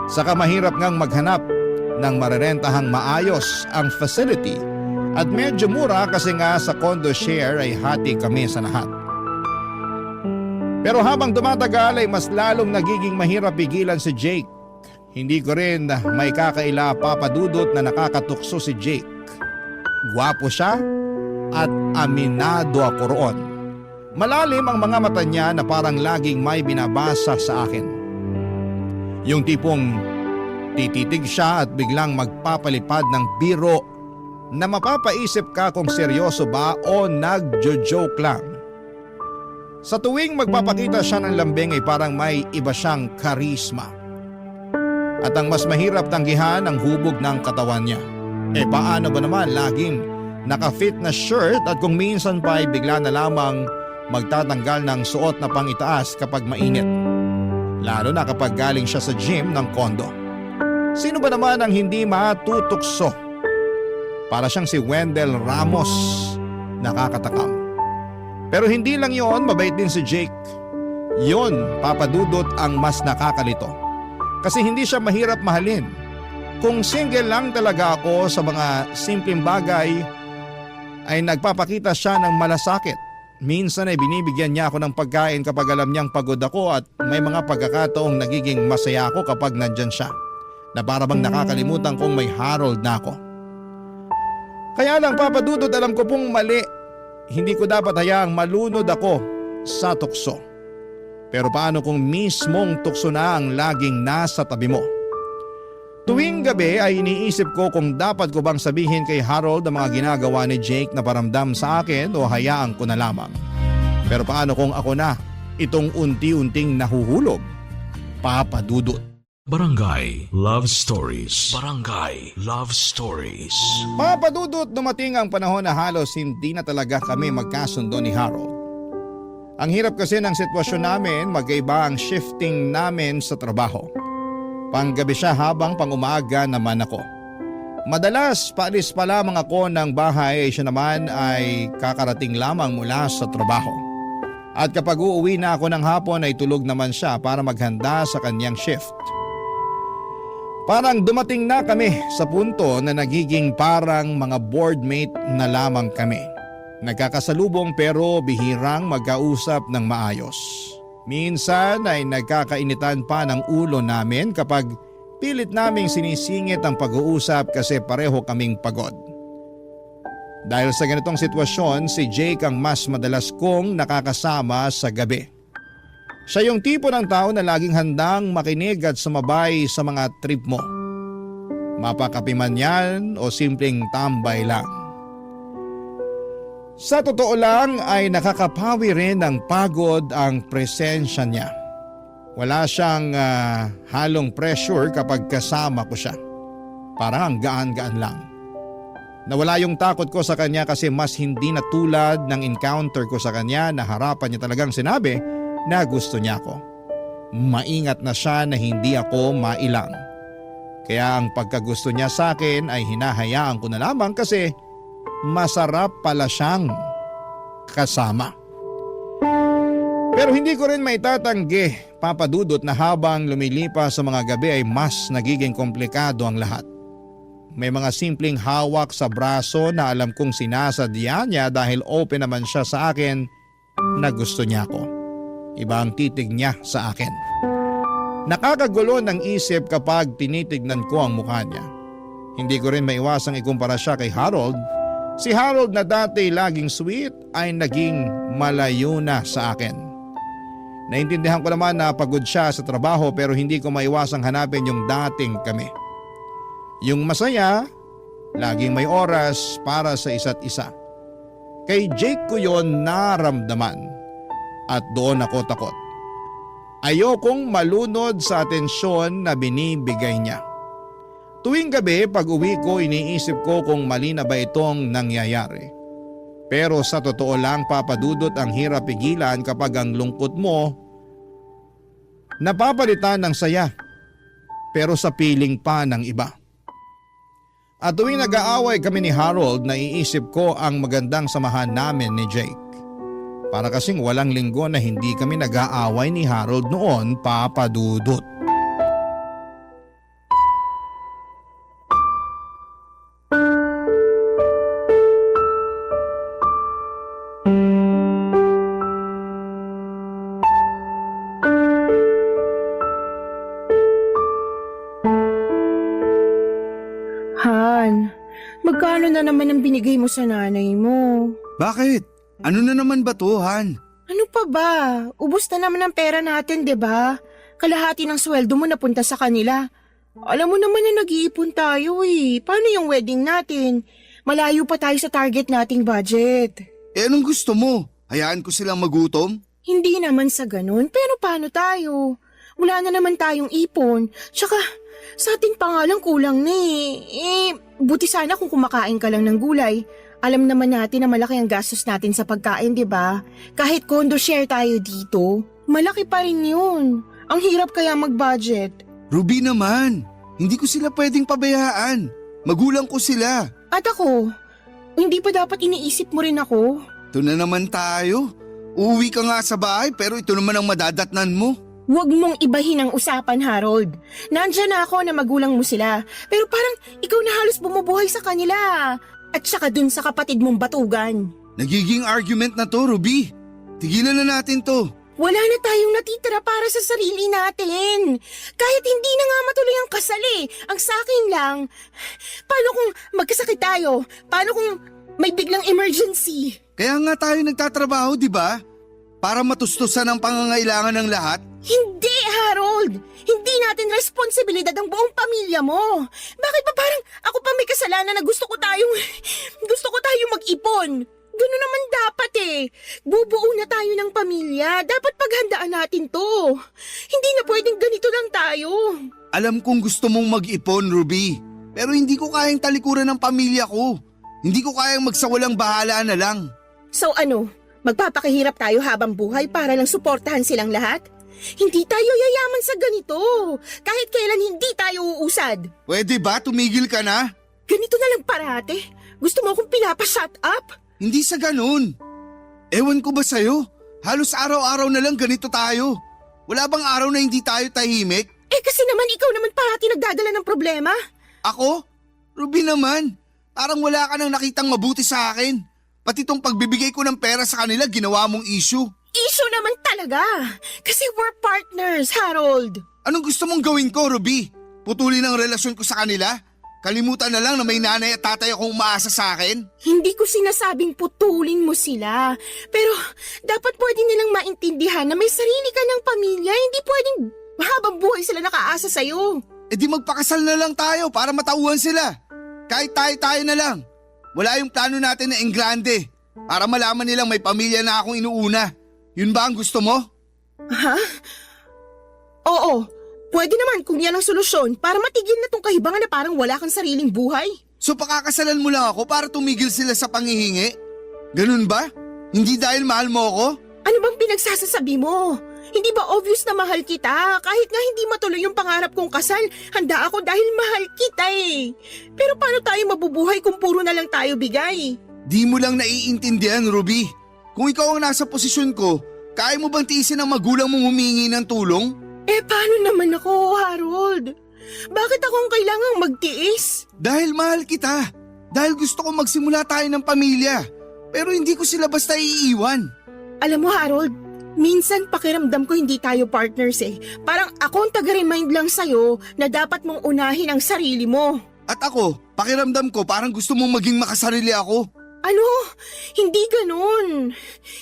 Saka mahirap ngang maghanap ng marerentahang maayos ang facility at medyo mura kasi nga sa condo share ay hati kami sa lahat. Pero habang tumatagal ay mas lalong nagiging mahirap pigilan si Jake. Hindi ko rin may kakaila papadudot na nakakatukso si Jake. Gwapo siya at aminado ako roon. Malalim ang mga mata niya na parang laging may binabasa sa akin. Yung tipong tititig siya at biglang magpapalipad ng biro na mapapaisip ka kung seryoso ba o nagjo-joke lang. Sa tuwing magpapakita siya ng lambing ay parang may iba siyang karisma. At ang mas mahirap tanggihan ang hubog ng katawan niya. Paano ba naman laging naka-fit na shirt at kung minsan pa ay bigla na lamang magtatanggal ng suot na pangitaas kapag mainit. Lalo na kapag galing siya sa gym ng kondo. Sino ba naman ang hindi matutukso? Para siyang si Wendell Ramos, nakakatakam. Pero hindi lang yon, mabait din si Jake. Yon, Papa Dudut, ang mas nakakalito. Kasi hindi siya mahirap mahalin. Kung single lang talaga ako sa mga simpleng bagay, ay nagpapakita siya ng malasakit. Minsan ay binibigyan niya ako ng pagkain kapag alam niyang pagod ako at may mga pagkakataong nagiging masaya ako kapag nandyan siya. Na para bang nakakalimutan kong may Harold na ako. Kaya lang Papa Dudut, alam ko pong mali. Hindi ko dapat hayaang malunod ako sa tukso. Pero paano kung mismong tukso na ang laging nasa tabi mo? Tuwing gabi ay iniisip ko kung dapat ko bang sabihin kay Harold ang mga ginagawa ni Jake na paramdam sa akin o hayaan ko na lamang. Pero paano kung ako na itong unti-unting nahuhulog? Papa Dudut. Barangay Love Stories. Barangay Love Stories. Papa Dudut, dumating ang panahon na halos hindi na talaga kami magkasundo ni Harold. Ang hirap kasi ng sitwasyon namin, magkaiba ang shifting namin sa trabaho. Panggabi siya habang pangumaga naman ako. Madalas paalis pa lamang ako ng bahay ay siya naman ay kakarating lamang mula sa trabaho. At kapag uuwi na ako ng hapon ay tulog naman siya para maghanda sa kanyang shift. Parang dumating na kami sa punto na nagiging parang mga boardmate na lamang kami. Nagkakasalubong pero bihirang magkausap ng maayos. Minsan ay nagkakainitan pa ng ulo namin kapag pilit naming sinisingit ang pag-uusap kasi pareho kaming pagod. Dahil sa ganitong sitwasyon, si Jake ang mas madalas kong nakakasama sa gabi. Siya yung tipo ng tao na laging handang makinig at sumabay sa mga trip mo. Mapakapi man yan o simpleng tambay lang. Sa totoo lang ay nakakapawi rin ng pagod ang presensya niya. Wala siyang halong pressure kapag kasama ko siya. Parang gaan-gaan lang. Nawala yung takot ko sa kanya kasi mas hindi na tulad ng encounter ko sa kanya na harapan niya talagang sinabi na gusto niya ako. Maingat na siya na hindi ako mailang. Kaya ang pagkagusto niya sa akin ay hinahayaan ko na lamang kasi masarap pala siyang kasama. Pero hindi ko rin maitatanggi, Papa Dudut, na habang lumilipas sa mga gabi ay mas nagiging komplikado ang lahat. May mga simpleng hawak sa braso na alam kong sinasadya niya dahil open naman siya sa akin na gusto niya ako. Iba ang titig niya sa akin. Nakakagulo ng isip kapag tinitignan ko ang mukha niya. Hindi ko rin maiwasang ikumpara siya kay Harold. Si Harold na dati laging sweet ay naging malayo na sa akin. Naintindihan ko naman na pagod siya sa trabaho pero hindi ko maiwasang hanapin yung dating kami. Yung masaya, laging may oras para sa isa't isa. Kay Jake ko yon naramdaman at doon ako takot. Ayokong malunod sa atensyon na binibigay niya. Tuwing gabi pag uwi ko iniisip ko kung mali na ba itong nangyayari. Pero sa totoo lang, Papa Dudut, ang hirap pigilan kapag ang lungkot mo napapalitan ng saya pero sa piling pa ng iba. At tuwing nag-aaway kami ni Harold, naiisip ko ang magandang samahan namin ni Jake. Para kasing walang linggo na hindi kami nag-aaway ni Harold noon, Papa Dudut. Han, magkano na naman ang binigay mo sa nanay mo? Bakit? Ano na naman ba to, Han? Ano pa ba? Ubus na naman ang pera natin, 'di ba? Kalahati ng sweldo mo napunta sa kanila. Alam mo naman na nag-iipon tayo eh. Paano yung wedding natin? Malayo pa tayo sa target nating budget. Eh anong gusto mo? Hayaan ko silang magutom? Hindi naman sa ganun, pero paano tayo? Wala na naman tayong ipon. Tsaka, sa atin pa nga lang kulang na buti sana kung kumakain ka lang ng gulay. Alam naman natin na malaki ang gastos natin sa pagkain, di ba? Kahit condo share tayo dito, malaki pa rin yun. Ang hirap kaya mag-budget. Ruby naman, hindi ko sila pwedeng pabayaan. Magulang ko sila. At ako, hindi pa dapat iniisip mo rin ako? Ito na naman tayo. Uuwi ka nga sa bahay pero ito naman ang madadatnan mo. Huwag mong ibahin ang usapan, Harold. Nandyan na ako na magulang mo sila. Pero parang ikaw na halos bumubuhay sa kanila. At saka dun sa kapatid mong batugan. Nagiging argument na to, Ruby. Tigilan na natin to. Wala na tayong natitira para sa sarili natin. Kahit hindi na nga matuloy ang kasal eh. Ang sa akin lang, paano kung magkasakit tayo? Paano kung may biglang emergency? Kaya nga tayo nagtatrabaho, di ba? Para matustusan ang pangangailangan ng lahat. Hindi, Harold! Hindi natin responsibilidad ang buong pamilya mo. Bakit ba parang ako pa may kasalanan na gusto ko tayong mag-ipon? Gano'n naman dapat eh. Bubuo na tayo ng pamilya. Dapat paghandaan natin to. Hindi na pwedeng ganito lang tayo. Alam kong gusto mong mag-ipon, Ruby. Pero hindi ko kayang talikuran ng pamilya ko. Hindi ko kayang magsawalang bahala na lang. So ano, magpapakahirap tayo habang buhay para lang suportahan silang lahat? Hindi tayo yayaman sa ganito. Kahit kailan hindi tayo uusad. Pwede ba tumigil ka na? Ganito na lang parate. Gusto mo akong pinapa-shut up? Hindi sa ganun. Ewan ko ba sa'yo? Halos araw-araw na lang ganito tayo. Wala bang araw na hindi tayo tahimik? Eh kasi naman ikaw naman parati nagdadala ng problema. Ako? Ruby naman. Parang wala ka nang nakitang mabuti sa akin. Pati tong pagbibigay ko ng pera sa kanila ginawa mong issue. Issue naman talaga. Kasi we're partners, Harold. Anong gusto mong gawin ko, Ruby? Putulin ang relasyon ko sa kanila? Kalimutan na lang na may nanay at tatay akong umaasa sa akin? Hindi ko sinasabing putulin mo sila. Pero dapat pwede nilang maintindihan na may sarili ka ng pamilya. Hindi pwedeng habang buhay sila nakaasa sa'yo. E di magpakasal na lang tayo para matauhan sila. Kahit tayo na lang. Wala yung plano natin na engrande. Para malaman nilang may pamilya na akong inuuna. Yun ba ang gusto mo? Ha? Oo. Pwede naman kung yan ang solusyon para matigil na tong kahibangan na parang wala kang sariling buhay. So pakakasalan mo lang ako para tumigil sila sa panghihingi? Ganun ba? Hindi dahil mahal mo ako? Ano bang pinagsasasabi mo? Hindi ba obvious na mahal kita? Kahit nga hindi matuloy yung pangarap kong kasal, handa ako dahil mahal kita eh. Pero paano tayo mabubuhay kung puro na lang tayo bigay? Di mo lang naiintindihan, Ruby. Kung ikaw ang nasa posisyon ko, kaya mo bang tiisin ang magulang mong humingi ng tulong? Eh paano naman ako, Harold? Bakit ako ang kailangang magtiis? Dahil mahal kita. Dahil gusto ko magsimula tayo ng pamilya. Pero hindi ko sila basta iiwan. Alam mo, Harold, minsan pakiramdam ko hindi tayo partners eh. Parang ako ang taga-remind lang sa'yo na dapat mong unahin ang sarili mo. At ako, pakiramdam ko parang gusto mong maging makasarili ako. Ano? Hindi ganun.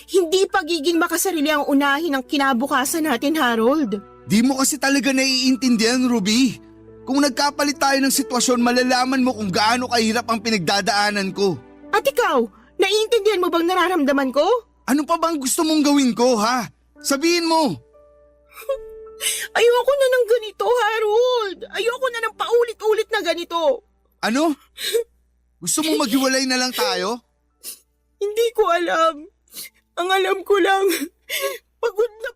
Hindi pagiging makasarili ang unahin ang kinabukasan natin, Harold. Di mo kasi talaga naiintindihan, Ruby. Kung nagkapalit tayo ng sitwasyon, malalaman mo kung gaano kahirap ang pinagdadaanan ko. At ikaw, naiintindihan mo bang nararamdaman ko? Ano pa bang gusto mong gawin ko, ha? Sabihin mo. Ayoko na ng ganito, Harold. Ayoko na ng paulit-ulit na ganito. Ano? Gusto mong maghiwalay na lang tayo? Hindi ko alam. Ang alam ko lang,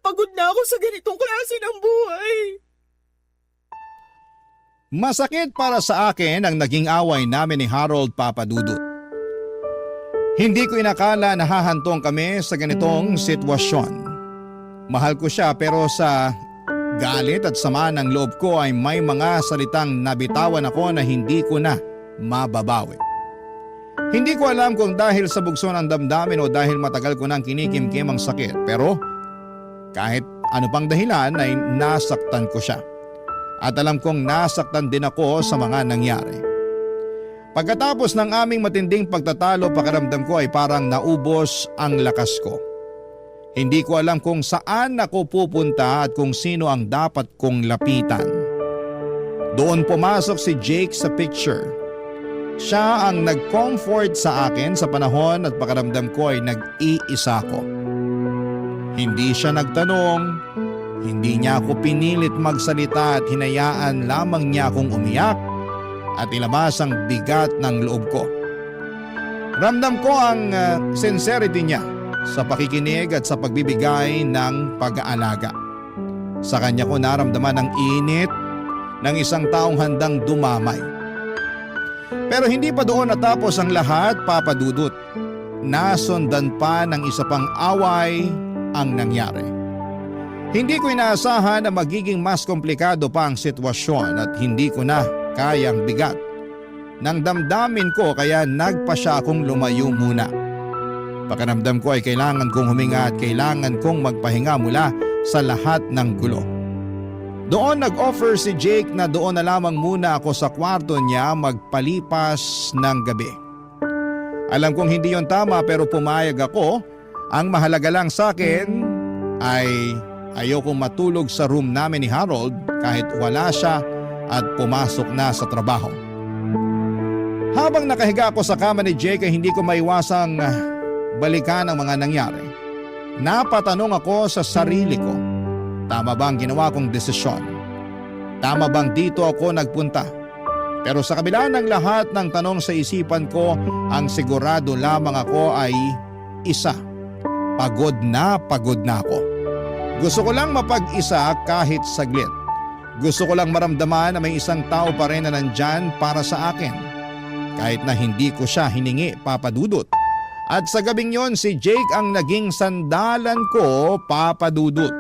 pagod na ako sa ganitong klase ng buhay. Masakit para sa akin ang naging away namin ni Harold Papadudut. Hindi ko inakala na hahantong kami sa ganitong sitwasyon. Mahal ko siya pero sa galit at sama ng loob ko ay may mga salitang nabitawan ako na hindi ko na mababawi. Hindi ko alam kung dahil sa bugso ng damdamin o dahil matagal ko nang kinikimkim ang sakit, pero kahit ano pang dahilan ay nasaktan ko siya. At alam kong nasaktan din ako sa mga nangyari. Pagkatapos ng aming matinding pagtatalo, pakiramdam ko ay parang naubos ang lakas ko. Hindi ko alam kung saan ako pupunta at kung sino ang dapat kong lapitan. Doon pumasok si Jake sa picture. Siya ang nag-comfort sa akin sa panahon at pakiramdam ko ay nag-iisa ko. Hindi siya nagtanong, hindi niya ako pinilit magsalita at hinayaan lamang niya akong umiyak at ilabas ang bigat ng loob ko. Ramdam ko ang sincerity niya sa pakikinig at sa pagbibigay ng pag-aalaga. Sa kanya ko naramdaman ang init ng isang taong handang dumamay. Pero hindi pa doon natapos ang lahat, Papa Dudut. Nasundan pa ng isa pang away ang nangyari. Hindi ko inaasahan na magiging mas komplikado pa ang sitwasyon at hindi ko na kayang bigat ng damdamin ko kaya nagpa siya akong lumayo muna. Pakiramdam ko ay kailangan kong huminga at kailangan kong magpahinga mula sa lahat ng gulo. Doon nag-offer si Jake na doon na lamang muna ako sa kwarto niya magpalipas ng gabi. Alam kong hindi yon tama pero pumayag ako. Ang mahalaga lang sa akin ay ayokong matulog sa room namin ni Harold kahit wala siya at pumasok na sa trabaho. Habang nakahiga ako sa kama ni Jake ay hindi ko maiwasang balikan ang mga nangyari. Napatanong ako sa sarili ko, tama ba ang ginawa kong desisyon? Tama bang dito ako nagpunta? Pero sa kabila ng lahat ng tanong sa isipan ko, ang sigurado lamang ako ay isa. Pagod na ako. Gusto ko lang mapag-isa kahit saglit. Gusto ko lang maramdaman na may isang tao pa rin na nandyan para sa akin. Kahit na hindi ko siya hiningi, Papa Dudut. At sa gabing yon si Jake ang naging sandalan ko, Papa Dudut.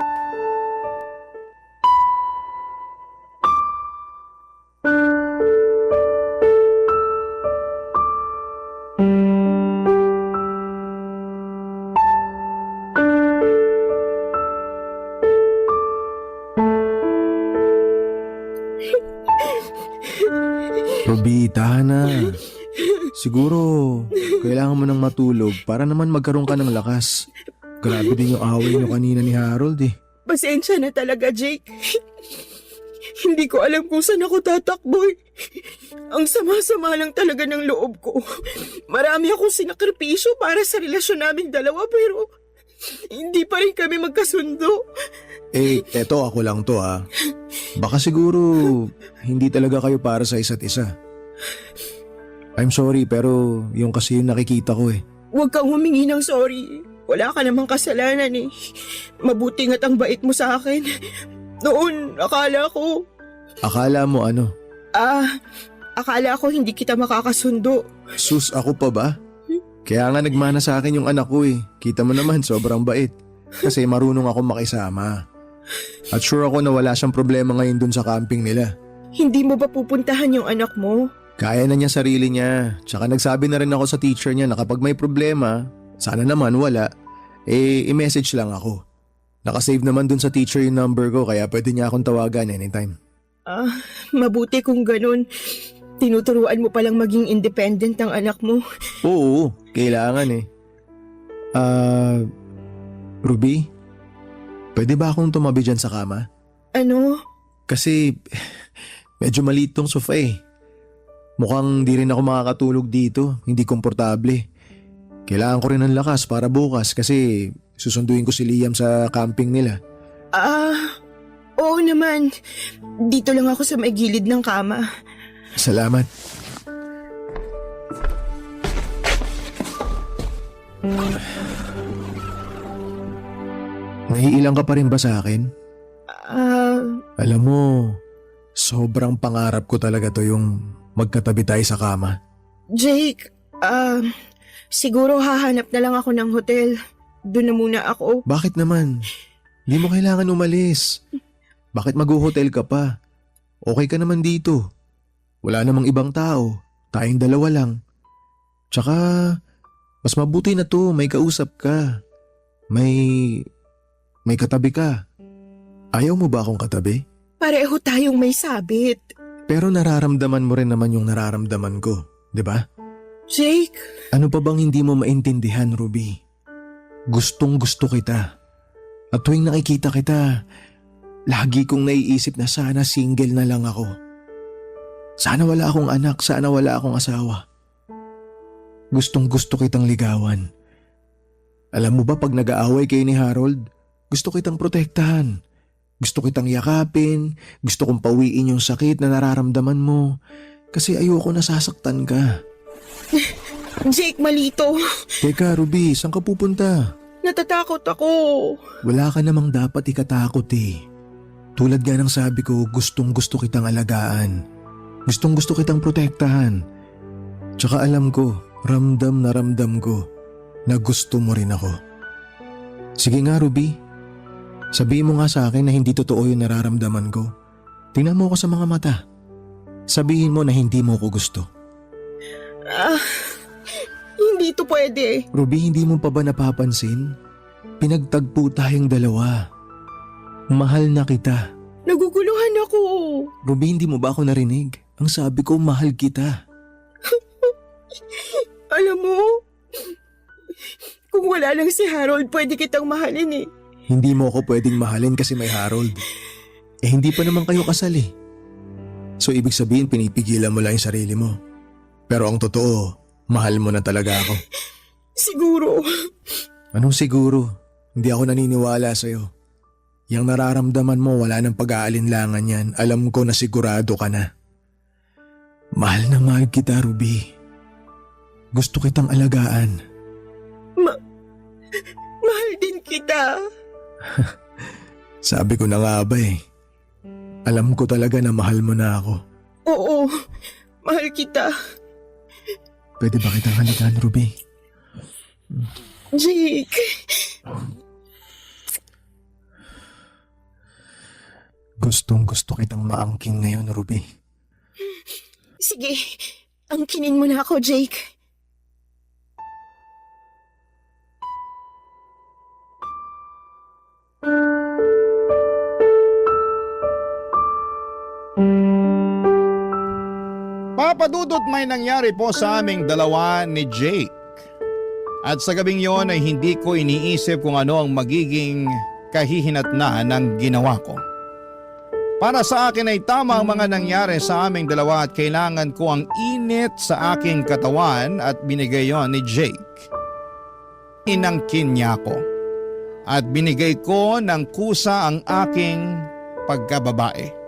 Ruby, tahan na. Siguro, kailangan mo nang matulog para naman magkaroon ka ng lakas. Grabe din yung away niyo kanina ni Harold eh. Pasensya na talaga, Jake. Hindi ko alam kung saan ako tatakbo. Ang sama-sama lang talaga ng loob ko. Marami akong sinakripisyo para sa relasyon naming dalawa pero hindi pa rin kami magkasundo. Eto ako lang to ha. Baka siguro hindi talaga kayo para sa isa't isa. I'm sorry pero yung kasi yung nakikita ko eh. Huwag kang humingi ng sorry. Wala ka namang kasalanan eh. Mabuti nga't ang bait mo sa akin. Noon, akala ko... Akala mo ano? Akala ko hindi kita makakasundo. Sus, ako pa ba? Kaya nga nagmana sa akin yung anak ko eh. Kita mo naman, sobrang bait. Kasi marunong ako makisama. At sure ako na wala siyang problema ngayon dun sa camping nila. Hindi mo ba pupuntahan yung anak mo? Kaya na niya sarili niya. Tsaka nagsabi na rin ako sa teacher niya na kapag may problema, sana naman wala, i-message lang ako. Nakasave naman dun sa teacher yung number ko kaya pwede niya akong tawagan anytime. Mabuti kung ganun. Tinuturuan mo palang maging independent ang anak mo. Oo, kailangan eh. Ruby, pwede ba akong tumabi dyan sa kama? Ano? Kasi medyo maliit tong sofa eh. Mukhang di rin ako makakatulog dito, hindi komportable. Kailangan ko rin ng lakas para bukas kasi susunduin ko si Liam sa camping nila. Oo naman. Dito lang ako sa may gilid ng kama. Salamat. Naiilang ka pa rin ba sa akin? Alam mo, sobrang pangarap ko talaga to yung magkatabi tayo sa kama. Jake, siguro hahanap na lang ako ng hotel. Doon na muna ako. Bakit naman? Hindi mo kailangan umalis. Bakit mag-hotel ka pa? Okay ka naman dito. Wala namang ibang tao. Tayong dalawa lang. Tsaka, mas mabuti na to, may kausap ka. May katabi ka. Ayaw mo ba akong katabi? Pareho tayong may sabit. Pero nararamdaman mo rin naman yung nararamdaman ko, di ba? Jake! Ano pa bang hindi mo maintindihan, Ruby? Gustong gusto kita. At tuwing nakikita kita, lagi kong naiisip na sana single na lang ako. Sana wala akong anak, sana wala akong asawa. Gustong gusto kitang ligawan. Alam mo ba pag nag-aaway kayo ni Harold, gusto kitang protektahan. Gusto kitang yakapin, gusto kong pawiin yung sakit na nararamdaman mo. Kasi ayoko nasasaktan ka. Jake, malito. Teka, Ruby, saan ka pupunta? Natatakot ako. Wala ka namang dapat ikatakot eh. Tulad nga ng sabi ko, gustong gusto kitang alagaan. Gustong gusto kitang protektahan. Tsaka alam ko, ramdam ko na gusto mo rin ako. Sige nga, Ruby. Sabihin mo nga sa akin na hindi totoo yung nararamdaman ko. Tingnan mo ako sa mga mata. Sabihin mo na hindi mo ko gusto. Hindi to pwede. Ruby, hindi mo pa ba napapansin? Pinagtagpo tayong dalawa. Mahal na kita. Naguguluhan ako. Ruby, hindi mo ba ako narinig? Ang sabi ko, mahal kita. Alam mo, kung wala lang si Harold, pwede kitang mahalin eh. Hindi mo ako pwedeng mahalin kasi may Harold. Eh hindi pa naman kayo kasal eh. So ibig sabihin pinipigilan mo lang yung sarili mo. Pero ang totoo, mahal mo na talaga ako. Siguro. Anong siguro? Hindi ako naniniwala sa'yo. Yang nararamdaman mo wala nang pag-aalinlangan yan. Alam ko na sigurado ka na. Mahal na mahal kita, Ruby. Gusto kitang alagaan. Mahal din kita. Sabi ko na nga ba eh. Alam ko talaga na mahal mo na ako. Oo, mahal kita. Pwede ba kitang halikan, Ruby? Jake. Gustong gusto kitang maangking ngayon, Ruby. Sige, angkinin mo na ako, Jake. Papadudot, may nangyari po sa aming dalawa ni Jake. At sa gabing yon ay hindi ko iniisip kung ano ang magiging kahihinatnan ng ginawa ko. Para sa akin ay tama ang mga nangyari sa aming dalawa at kailangan ko ang init sa aking katawan at binigay yon ni Jake. Inangkin niya ako at binigay ko ng kusa ang aking pagkababae.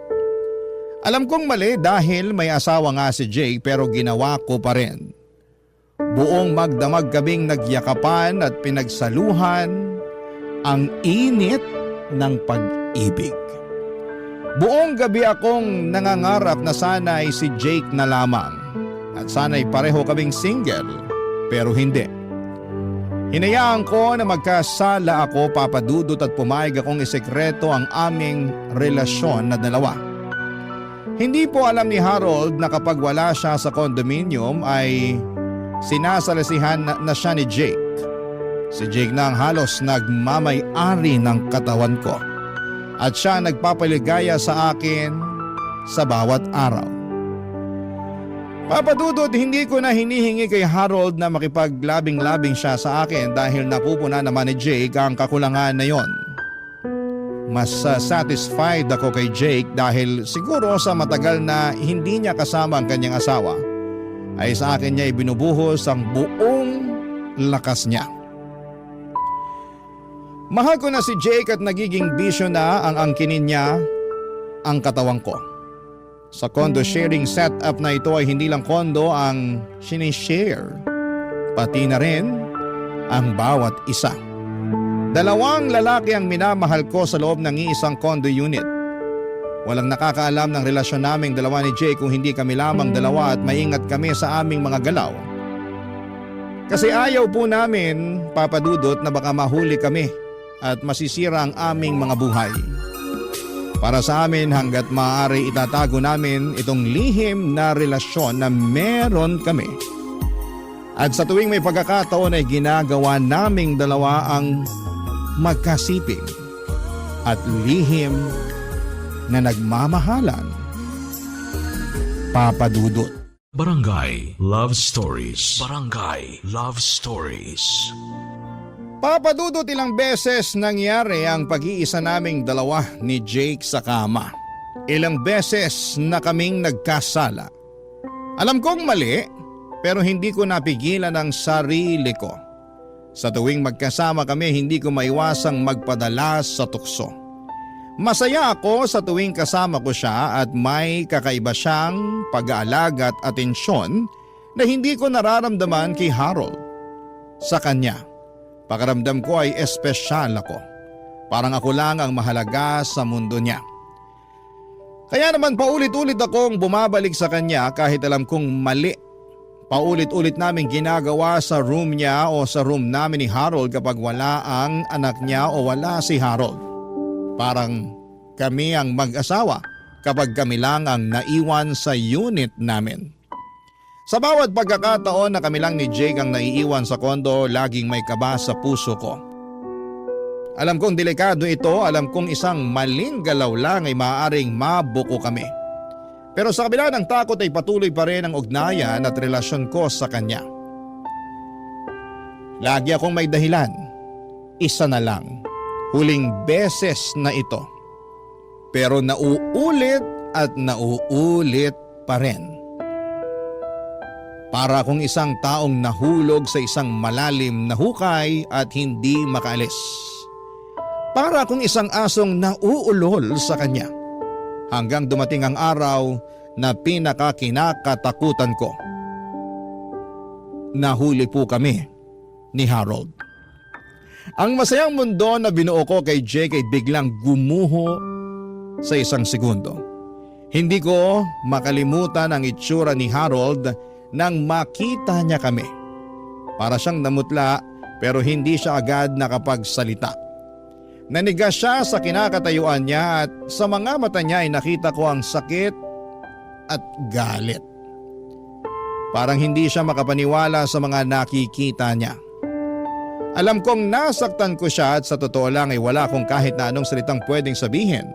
Alam kong mali dahil may asawa nga si Jake pero ginawa ko pa rin. Buong magdamag kaming nagyakapan at pinagsaluhan ang init ng pag-ibig. Buong gabi akong nangangarap na sana'y si Jake na lamang at sana'y pareho kaming single pero hindi. Hinayaan ko na magkasala ako, papadudot, at pumayag akong isekreto ang aming relasyon na dalawa. Hindi po alam ni Harold na kapag wala siya sa condominium ay sinasalasihan na siya ni Jake. Si Jake na ang halos nagmamay-ari ng katawan ko at siya nagpapaligaya sa akin sa bawat araw. Papadudot, hindi ko na hinihingi kay Harold na makipaglabing-labing siya sa akin dahil napupuna naman ni Jake ang kakulangan na yon. Mas satisfied ako kay Jake dahil siguro sa matagal na hindi niya kasama ang kanyang asawa ay sa akin niya ibinubuhos ang buong lakas niya. Mahal ko na si Jake at nagiging bisyo na ang angkinin niya ang katawan ko. Sa condo sharing setup na ito ay hindi lang condo ang sinishare, pati na rin ang bawat isa. Dalawang lalaki ang minamahal ko sa loob ng iisang condo unit. Walang nakakaalam ng relasyon naming dalawa ni Jake kung hindi kami lamang dalawa at maingat kami sa aming mga galaw. Kasi ayaw po namin, papadudot, na baka mahuli kami at masisira ang aming mga buhay. Para sa amin, hanggat maaari itatago namin itong lihim na relasyon na meron kami. At sa tuwing may pagkakataon ay ginagawa naming dalawa ang magkasiping at lihim na nagmamahalan. Papadudot. Barangay Love Stories. Barangay Love Stories. Papadudot, ilang beses nangyari ang pag-iisa naming dalawa ni Jake sa kama. Ilang beses na kaming nagkasala. Alam kong mali, pero hindi ko napigilan ang sarili ko. Sa tuwing magkasama kami, hindi ko maiwasang magpadala sa tukso. Masaya ako sa tuwing kasama ko siya at may kakaiba siyang pag-aalaga at atensyon na hindi ko nararamdaman kay Harold. Sa kanya, pakiramdam ko ay espesyal ako. Parang ako lang ang mahalaga sa mundo niya. Kaya naman paulit-ulit akong bumabalik sa kanya kahit alam kong mali. Paulit-ulit namin ginagawa sa room niya o sa room namin ni Harold kapag wala ang anak niya o wala si Harold. Parang kami ang mag-asawa kapag kami lang ang naiwan sa unit namin. Sa bawat pagkakataon na kami lang ni Jake ang naiiwan sa kondo, laging may kaba sa puso ko. Alam kong delikado ito, alam kong isang maling galaw lang ay maaaring mabuko kami. Pero sa kabila ng takot ay patuloy pa rin ang ugnayan at relasyon ko sa kanya. Lagi akong may dahilan. Isa na lang. Huling beses na ito. Pero nauulit at nauulit pa rin. Para akong isang taong nahulog sa isang malalim na hukay at hindi makaalis. Para akong isang asong nauulol sa kanya. Hanggang dumating ang araw na pinakakinakatakutan ko. Nahuli po kami ni Harold. Ang masayang mundo na binuo ko kay Jake ay biglang gumuho sa isang segundo. Hindi ko makalimutan ang itsura ni Harold nang makita niya kami. Para siyang namutla pero hindi siya agad nakapagsalita. Nanigas siya sa kinakatayuan niya at sa mga mata niya ay nakita ko ang sakit at galit. Parang hindi siya makapaniwala sa mga nakikita niya. Alam kong nasaktan ko siya at sa totoo lang ay wala akong kahit na anong salitang pwedeng sabihin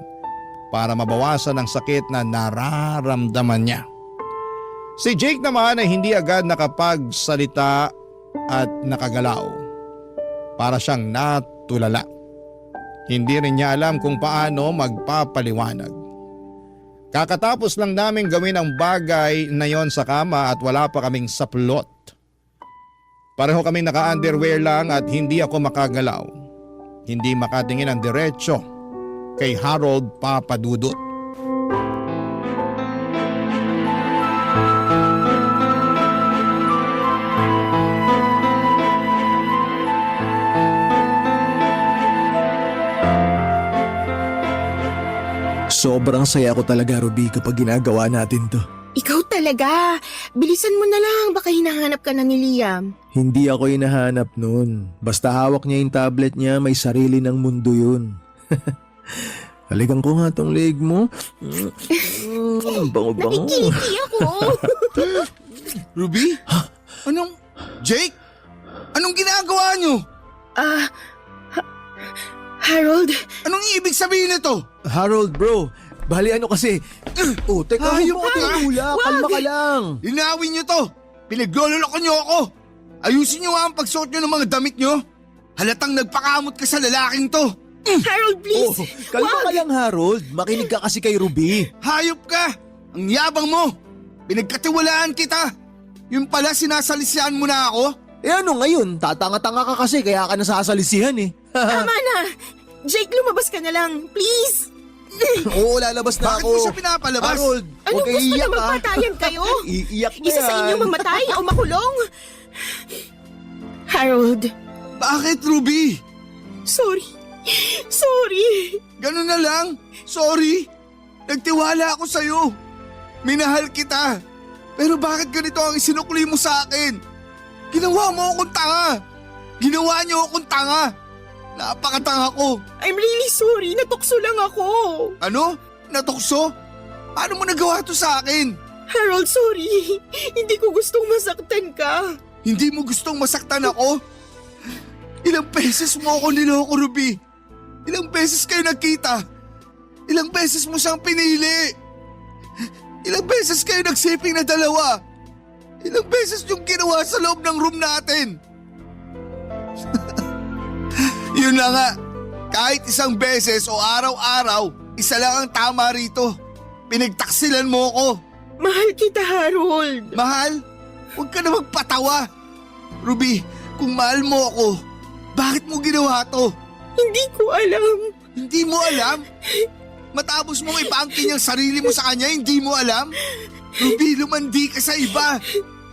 para mabawasan ang sakit na nararamdaman niya. Si Jake naman ay hindi agad nakapagsalita at nakagalaw. Para siyang natulala. Hindi rin niya alam kung paano magpapaliwanag. Kakatapos lang namin gawin ang bagay na yon sa kama at wala pa kaming saplot. Pareho kaming naka-underwear lang at hindi ako makagalaw. Hindi makatingin ang diretsyo kay Harold Papadudut. Sobrang saya ko talaga, Ruby, kapag ginagawa natin to. Ikaw talaga. Bilisan mo na lang, baka hinahanap ka na ni Liam. Hindi ako hinahanap nun. Basta hawak niya yung tablet niya, may sarili ng mundo yun. Halikan ko nga tong leg mo. Bango-bango. Nakikiliti ako. Ruby? Anong… Jake? Anong ginagawa niyo? Harold, Anong ibig sabihin nito? Harold, bro. Bali ano kasi… teka, Hayop huwag mo ka! tinula. Kalma ka lang. Linawin niyo to! Pinaglololoko niyo ako! Ayusin niyo nga ang pagsuot niyo ng mga damit niyo! Halatang nagpakamot ka sa lalaking to! Harold, please. Kalma ka lang, Harold. Makinig ka kasi kay Ruby. Hayop ka! Ang yabang mo! Pinagkatiwalaan kita! Yun pala sinasalisihan mo na ako? Eh ano ngayon? Tatanga-tanga ka kasi kaya ka nasasalisihan eh. Tama na. Jake, lumabas ka na lang. Please. Oo, lalabas na Bakit ako. mo siya pinapalabas? Harold, Anong huwag kayo gusto na iiyak, ha? magpatayan kayo? Iiyak na Isa sa yan. inyo mamatay o makulong? Harold, Bakit, Ruby? sorry. Sorry. Ganun na lang. Sorry. Nagtiwala ako sa'yo. Minahal kita. Pero bakit ganito ang isinukli mo sa akin? Ginawa mo akong tanga. Ginawa niyo akong tanga. Napakatanga ko. I'm really sorry. Natukso lang ako. Ano? Natukso? Paano mo nagawa to sa akin? Harold, sorry. Hindi ko gustong masaktan ka. Hindi mo gustong masaktan ako? Ilang beses mo ako niloko, Ruby. Ilang beses kayo nagkita. Ilang beses mo siyang pinili. Ilang beses kayo nagsiping na dalawa. Ilang beses yung ginawa sa loob ng room natin. Yun na nga, kahit isang beses o araw-araw, isa lang ang tama rito. Pinagtaksilan mo ko. Mahal kita, Harold. Mahal? Huwag ka na magpatawa. Ruby, kung mahal mo ako, bakit mo ginawa to? Hindi ko alam. Hindi mo alam? Matapos mong ipaangkin yung sarili mo sa kanya, hindi mo alam? Ruby, lumandi ka sa iba.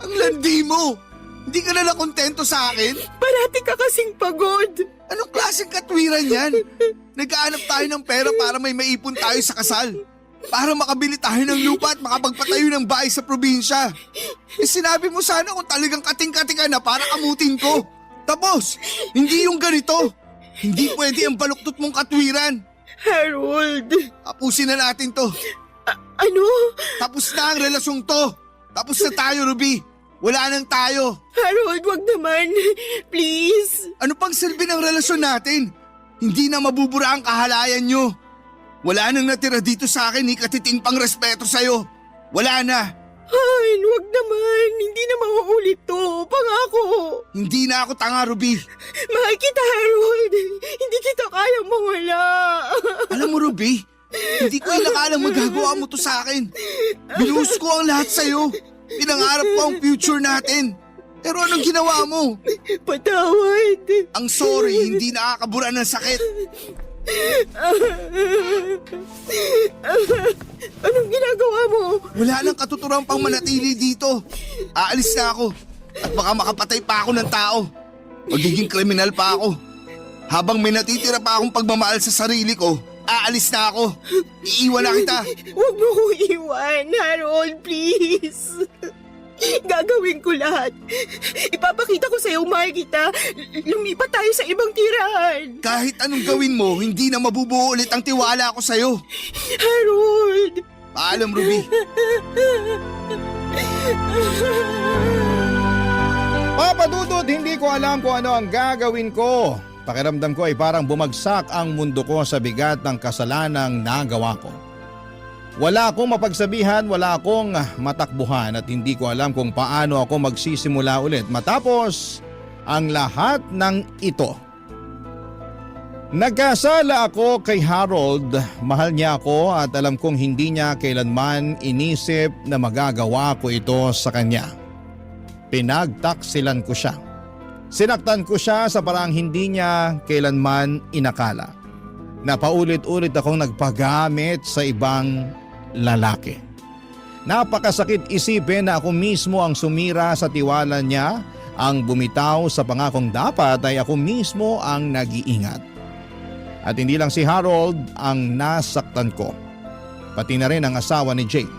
Ang landi mo. Hindi ka na nakontento sa akin? Parati ka kasing pagod. Anong klaseng katwiran yan? Nag-aanap tayo ng pera para may maipon tayo sa kasal. Para makabili tayo ng lupa at makapagpatayo ng bahay sa probinsya. Sinabi mo sana kung talagang kating-kating ka na para kamutin ko. Tapos, hindi yung ganito. Hindi pwede ang baluktot mong katwiran. Harold. Tapusin na natin to. Ano? Tapos na ang relasyong to. Tapos na tayo, Ruby. Wala nang tayo. Harold, wag naman. Please. Ano pang silbi ng relasyon natin? Hindi na mabubura ang kahalayan nyo. Wala nang natira dito sa akin ni katiting pang respeto sa'yo. Wala na. Ay, wag naman. Hindi na mauulit to. Pangako. Hindi na ako tanga, Ruby. Mahal kita, Harold. Hindi kita kayang mawala. Alam mo, Ruby, hindi ko inakalang magagawa mo to sa akin. Binuhos ko ang lahat sa'yo. Pinangarap ko ang future natin. Pero anong ginawa mo? Patawad. Ang sorry, hindi nakakabura ng sakit. Anong ginagawa mo? Wala nang katuturang pang manatili dito. Aalis na ako. At baka makapatay pa ako ng tao. Magiging kriminal pa ako. Habang may natitira pa akong pagmamahal sa sarili ko, aalis na ako. Iiwan na kita. Huwag mo ko iwan, Harold, please. Gagawin ko lahat. Ipapakita ko sa'yo, mahal kita. Lumipat tayo sa ibang tirahan. Kahit anong gawin mo, hindi na mabubuo ulit ang tiwala ko sa'yo. Harold. Paalam, Ruby. Papadudod, hindi ko alam kung ano ang gagawin ko. Pakiramdam ko ay parang bumagsak ang mundo ko sa bigat ng kasalanang nagawa ko. Wala akong mapagsabihan, wala akong matakbuhan at hindi ko alam kung paano ako magsisimula ulit matapos ang lahat ng ito. Nagkasala ako kay Harold, mahal niya ako at alam kong hindi niya kailanman inisip na magagawa ko ito sa kanya. Pinagtaksilan ko siya. Sinaktan ko siya sa parang hindi niya kailanman inakala. Napaulit-ulit akong nagpagamit sa ibang lalaki. Napakasakit isipin na ako mismo ang sumira sa tiwala niya, ang bumitaw sa pangakong dapat ay ako mismo ang nag-iingat. At hindi lang si Harold ang nasaktan ko, pati na rin ang asawa ni Jake.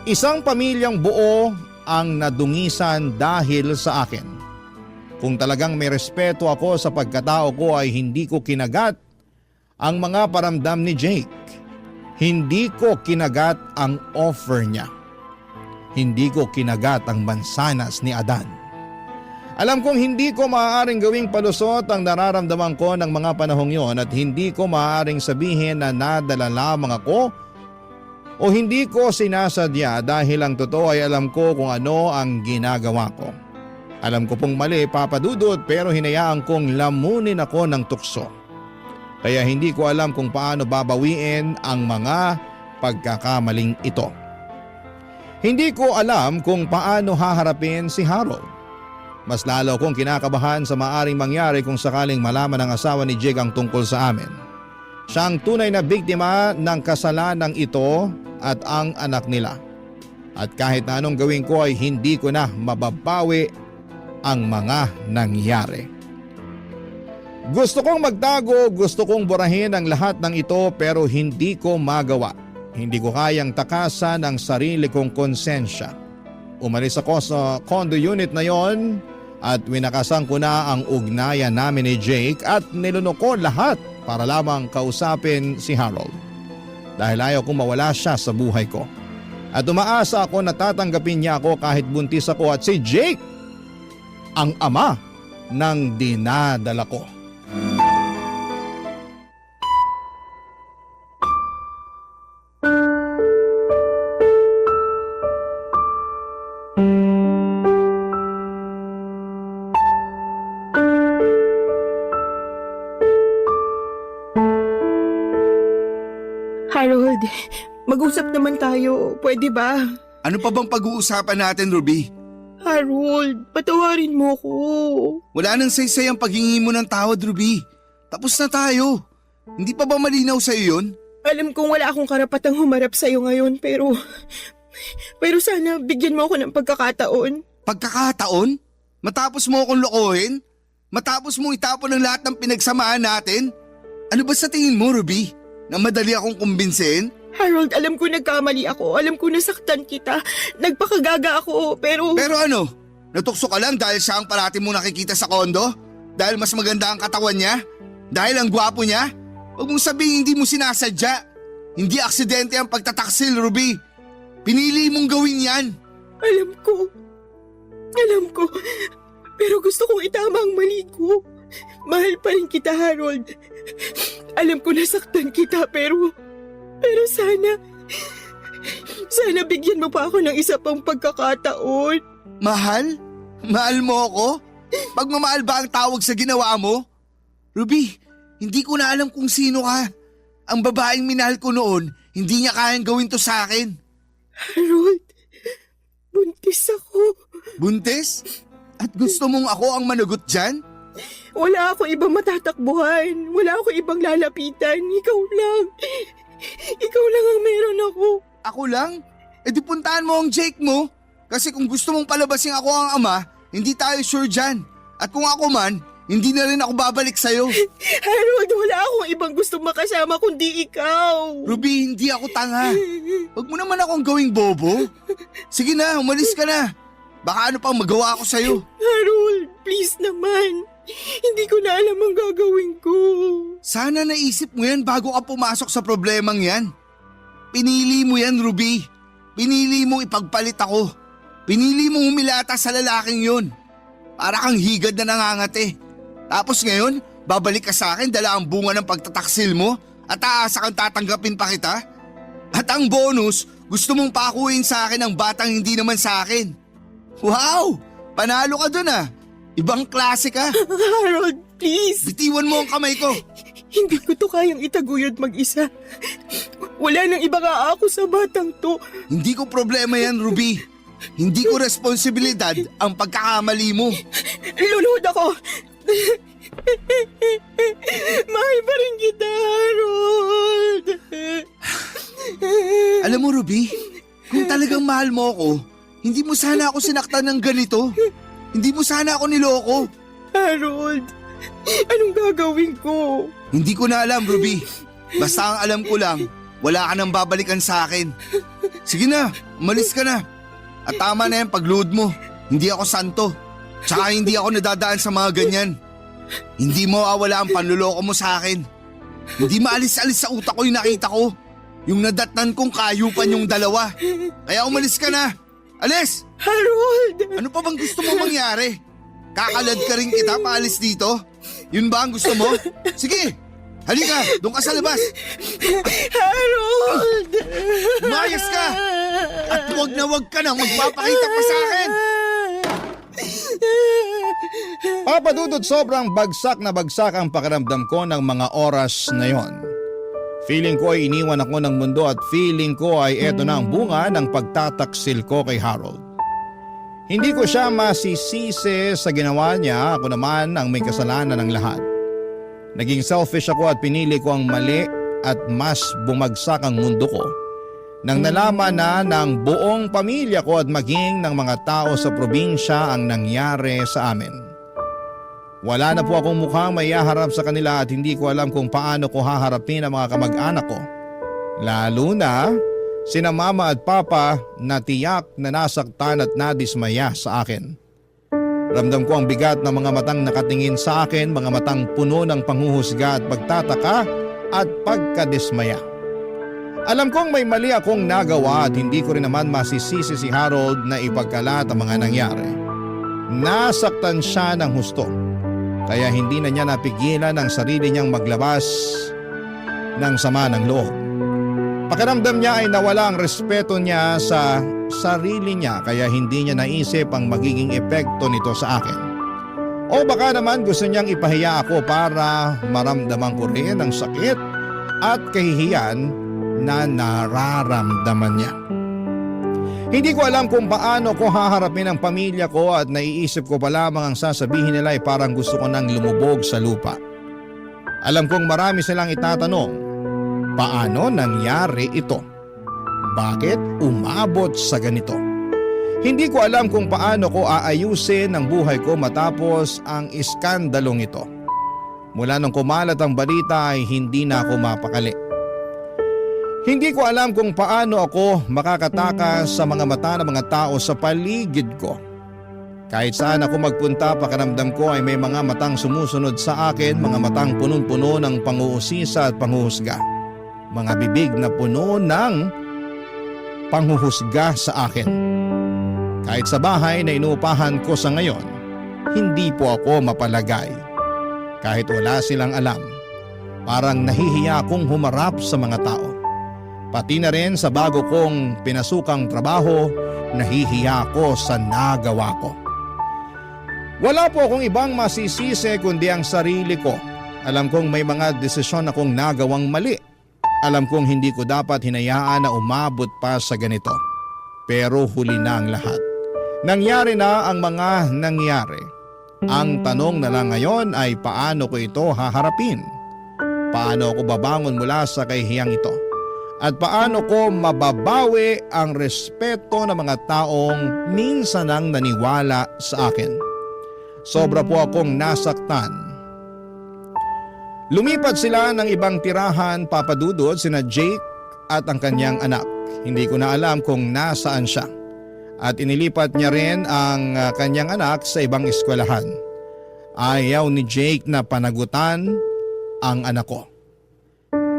Isang pamilyang buo ang nadungisan dahil sa akin. Kung talagang may respeto ako sa pagkatao ko ay hindi ko kinagat ang mga paramdam ni Jake. Hindi ko kinagat ang offer niya. Hindi ko kinagat ang mansanas ni Adan. Alam kong hindi ko maaaring gawing palusot ang nararamdaman ko ng mga panahong yon at hindi ko maaaring sabihin na nadala lamang ako o hindi ko sinasadya dahil ang totoo ay alam ko kung ano ang ginagawa ko. Alam ko pong mali, papadudod, pero hinayaan kong lamunin ako ng tukso. Kaya hindi ko alam kung paano babawiin ang mga pagkakamaling ito. Hindi ko alam kung paano haharapin si Harold. Mas lalo kong kinakabahan sa maaring mangyari kung sakaling malaman ng asawa ni Jake ang tungkol sa amin. Siya ang tunay na biktima ng kasalanang ito at ang anak nila. At kahit na anong gawin ko ay hindi ko na mababawi ang mga nangyari. Gusto kong magtago, gusto kong burahin ang lahat ng ito pero hindi ko magawa. Hindi ko kayang takasan ang sarili kong konsensya. Umalis ako sa condo unit na yon at winakasan ko na ang ugnayan namin ni Jake at nilunok ko lahat para lamang kausapin si Harold. Dahil ayaw kong mawala siya sa buhay ko. At umaasa ako na tatanggapin niya ako kahit buntis ako at si Jake ang ama ng dinadala ko. Harold, mag-usap naman tayo. Pwede ba? Ano pa bang pag-uusapan natin, Ruby? Harold, patawarin mo ko. Wala nang saysay ang paghingi mo ng tawad, Ruby. Tapos na tayo. Hindi pa ba malinaw sa'yo yun? Alam kong wala akong karapatang humarap sa'yo ngayon pero sana bigyan mo ako ng pagkakataon. Pagkakataon? Matapos mo akong lokohin? Matapos mong itapon ang lahat ng pinagsamahan natin? Ano ba sa tingin mo, Ruby? Na madali akong kumbinsihin? Harold, alam ko nagkamali ako. Alam ko nasaktan kita. Nagpakagaga ako pero... Pero ano? Natukso ka lang dahil siya ang parati mo nakikita sa kondo? Dahil mas maganda ang katawan niya? Dahil ang gwapo niya? Huwag mong sabihin hindi mo sinasadya. Hindi aksidente ang pagtataksil, Ruby. Pinili mong gawin yan. Alam ko. Pero gusto kong itama ang mali ko. Mahal pa rin kita, Harold. Alam ko nasaktan kita pero sana bigyan mo pa ako ng isa pang pagkakataon. Mahal? Mahal mo ako? Pagmamahal ba ang tawag sa ginawa mo? Ruby, hindi ko na alam kung sino ka. Ang babaeng minahal ko noon, hindi niya kayang gawin to sa akin. Harold, buntis ako. Buntis? At gusto mong ako ang managot dyan? Wala ako ibang matatakbuhan. Wala ako ibang lalapitan. Ikaw lang. Ikaw lang ang meron ako. Ako lang? E di puntahan mo ang Jake mo. Kasi kung gusto mong palabasin ako ang ama, hindi tayo sure dyan. At kung ako man, hindi na rin ako babalik sa'yo. Harold, wala akong ibang gustong makasama kundi ikaw. Ruby, hindi ako tanga. Huwag mo naman akong gawing bobo. Sige na, umalis ka na. Baka ano pang magawa ko sa'yo. Harold, please naman. Hindi ko na alam ang gagawin ko. Sana naisip mo yan bago ka pumasok sa problemang yan. Pinili mo yan, Ruby. Pinili mong ipagpalit ako. Pinili mong humilata sa lalaking yun. Para kang higad na nangangate. Tapos ngayon, babalik ka sa akin dala ang bunga ng pagtataksil mo at aasa kang tatanggapin pa kita? At ang bonus, gusto mong pakuin sa akin ang batang hindi naman sa akin. Wow! Panalo ka dun ah. Ibang klase ka. Harold, please. Bitiwan mo ang kamay ko. Hindi ko to kayang itaguyod mag-isa. Wala nang ibang aako sa batang to. Hindi ko problema yan, Ruby. Hindi ko responsibilidad ang pagkakamali mo. Luluhod ako. Mahal pa rin kita, Harold. Alam mo, Ruby, kung talagang mahal mo ako, hindi mo sana ako sinaktan ng ganito. Hindi mo sana ako niloko. Harold, anong gagawin ko? Hindi ko na alam, Ruby. Basta ang alam ko lang, wala ka nang babalikan sa akin. Sige na, umalis ka na. At tama na yung pag-load mo. Hindi ako santo. Tsaka hindi ako nadadaan sa mga ganyan. Hindi mo awala ang panluloko mo sa akin. Hindi maalis-alis sa utak ko yung nakita ko. Yung nadatnan kong kayupan yung dalawa. Kaya umalis ka na. Alis! Harold! Ano pa bang gusto mo mangyari? Kakalad ka rin kita paalis dito? Yun ba ang gusto mo? Sige! Halika! Doon ka sa labas! Harold! Umayos ka! At huwag ka nang magpapakita pa sa akin! Papa Dudut, sobrang bagsak na bagsak ang pakiramdam ko ng mga oras na yon. Feeling ko ay iniwan ako ng mundo at feeling ko ay eto na ang bunga ng pagtataksil ko kay Harold. Hindi ko siya masisisi sa ginawa niya, ako naman ang may kasalanan ng lahat. Naging selfish ako at pinili ko ang mali at mas bumagsak ang mundo ko nang nalaman na ng buong pamilya ko at maging ng mga tao sa probinsya ang nangyari sa amin. Wala na po akong mukhang maiharap sa kanila at hindi ko alam kung paano ko haharapin ang mga kamag-anak ko. Lalo na sina mama at papa na tiyak na nasaktan at nadismaya sa akin. Ramdam ko ang bigat ng mga matang nakatingin sa akin, mga matang puno ng panghuhusga at pagtataka at pagkadismaya. Alam kong may mali akong nagawa at hindi ko rin naman masisisi si Harold na ipagkalat ang mga nangyari. Nasaktan siya ng husto, kaya hindi na niya napigilan ang sarili niyang maglabas ng sama ng loob. Pakiramdam niya ay nawala ang respeto niya sa sarili niya kaya hindi niya naisip ang magiging epekto nito sa akin. O baka naman gusto niyang ipahiya ako para maramdaman ko rin ang sakit at kahihiyan na nararamdaman niya. Hindi ko alam kung paano ko haharapin ang pamilya ko at naiisip ko pa lamang ang sasabihin nila ay parang gusto ko nang lumubog sa lupa. Alam kong marami silang itatanong, paano nangyari ito? Bakit umabot sa ganito? Hindi ko alam kung paano ko aayusin ang buhay ko matapos ang iskandalong ito. Mula nung kumalat ang balita ay hindi na ako mapakali. Hindi ko alam kung paano ako makakatakas sa mga mata ng mga tao sa paligid ko. Kahit saan ako magpunta, pakiramdam ko ay may mga matang sumusunod sa akin, mga matang punong-puno ng panguusisa at panghuhusga. Mga bibig na puno ng panghuhusga sa akin. Kahit sa bahay na inuupahan ko sa ngayon, hindi po ako mapalagay. Kahit wala silang alam, parang nahihiya akong humarap sa mga tao. Pati na rin sa bago kong pinasukang trabaho, nahihiya ako sa nagawa ko. Wala po akong ibang masisisi kundi ang sarili ko. Alam kong may mga desisyon akong nagawang mali. Alam kong hindi ko dapat hinayaan na umabot pa sa ganito. Pero huli na ang lahat. Nangyari na ang mga nangyari. Ang tanong na lang ngayon ay paano ko ito haharapin? Paano ako babangon mula sa kahihiyang ito? At paano ko mababawi ang respeto ng mga taong minsan ang naniwala sa akin? Sobra po akong nasaktan. Lumipat sila ng ibang tirahan, Papa Dudut, sina Jake at ang kanyang anak. Hindi ko na alam kung nasaan siya. At inilipat niya rin ang kanyang anak sa ibang eskwelahan. Ayaw ni Jake na panagutan ang anak ko.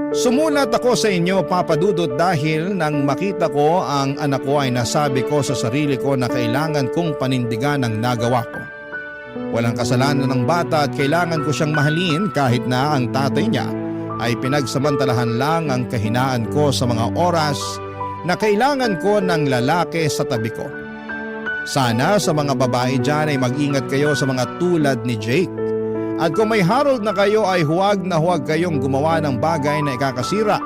Sumulat ako sa inyo, Papa Dudut, dahil nang makita ko ang anak ko ay nasabi ko sa sarili ko na kailangan kong panindigan ang nagawa ko. Walang kasalanan ng bata at kailangan ko siyang mahalin kahit na ang tatay niya ay pinagsamantalahan lang ang kahinaan ko sa mga oras na kailangan ko ng lalaki sa tabi ko. Sana sa mga babae dyan ay mag-ingat kayo sa mga tulad ni Jake. At kung may harold na kayo ay huwag na huwag kayong gumawa ng bagay na ikakasira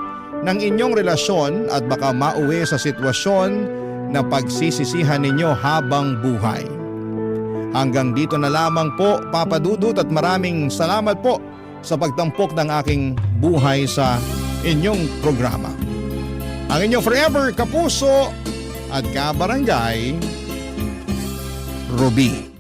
ng inyong relasyon at baka mauwi sa sitwasyon na pagsisisihan ninyo habang buhay. Hanggang dito na lamang po, Papa Dudut, at maraming salamat po sa pagtampok ng aking buhay sa inyong programa. Ang inyong forever kapuso at kabarangay, Ruby.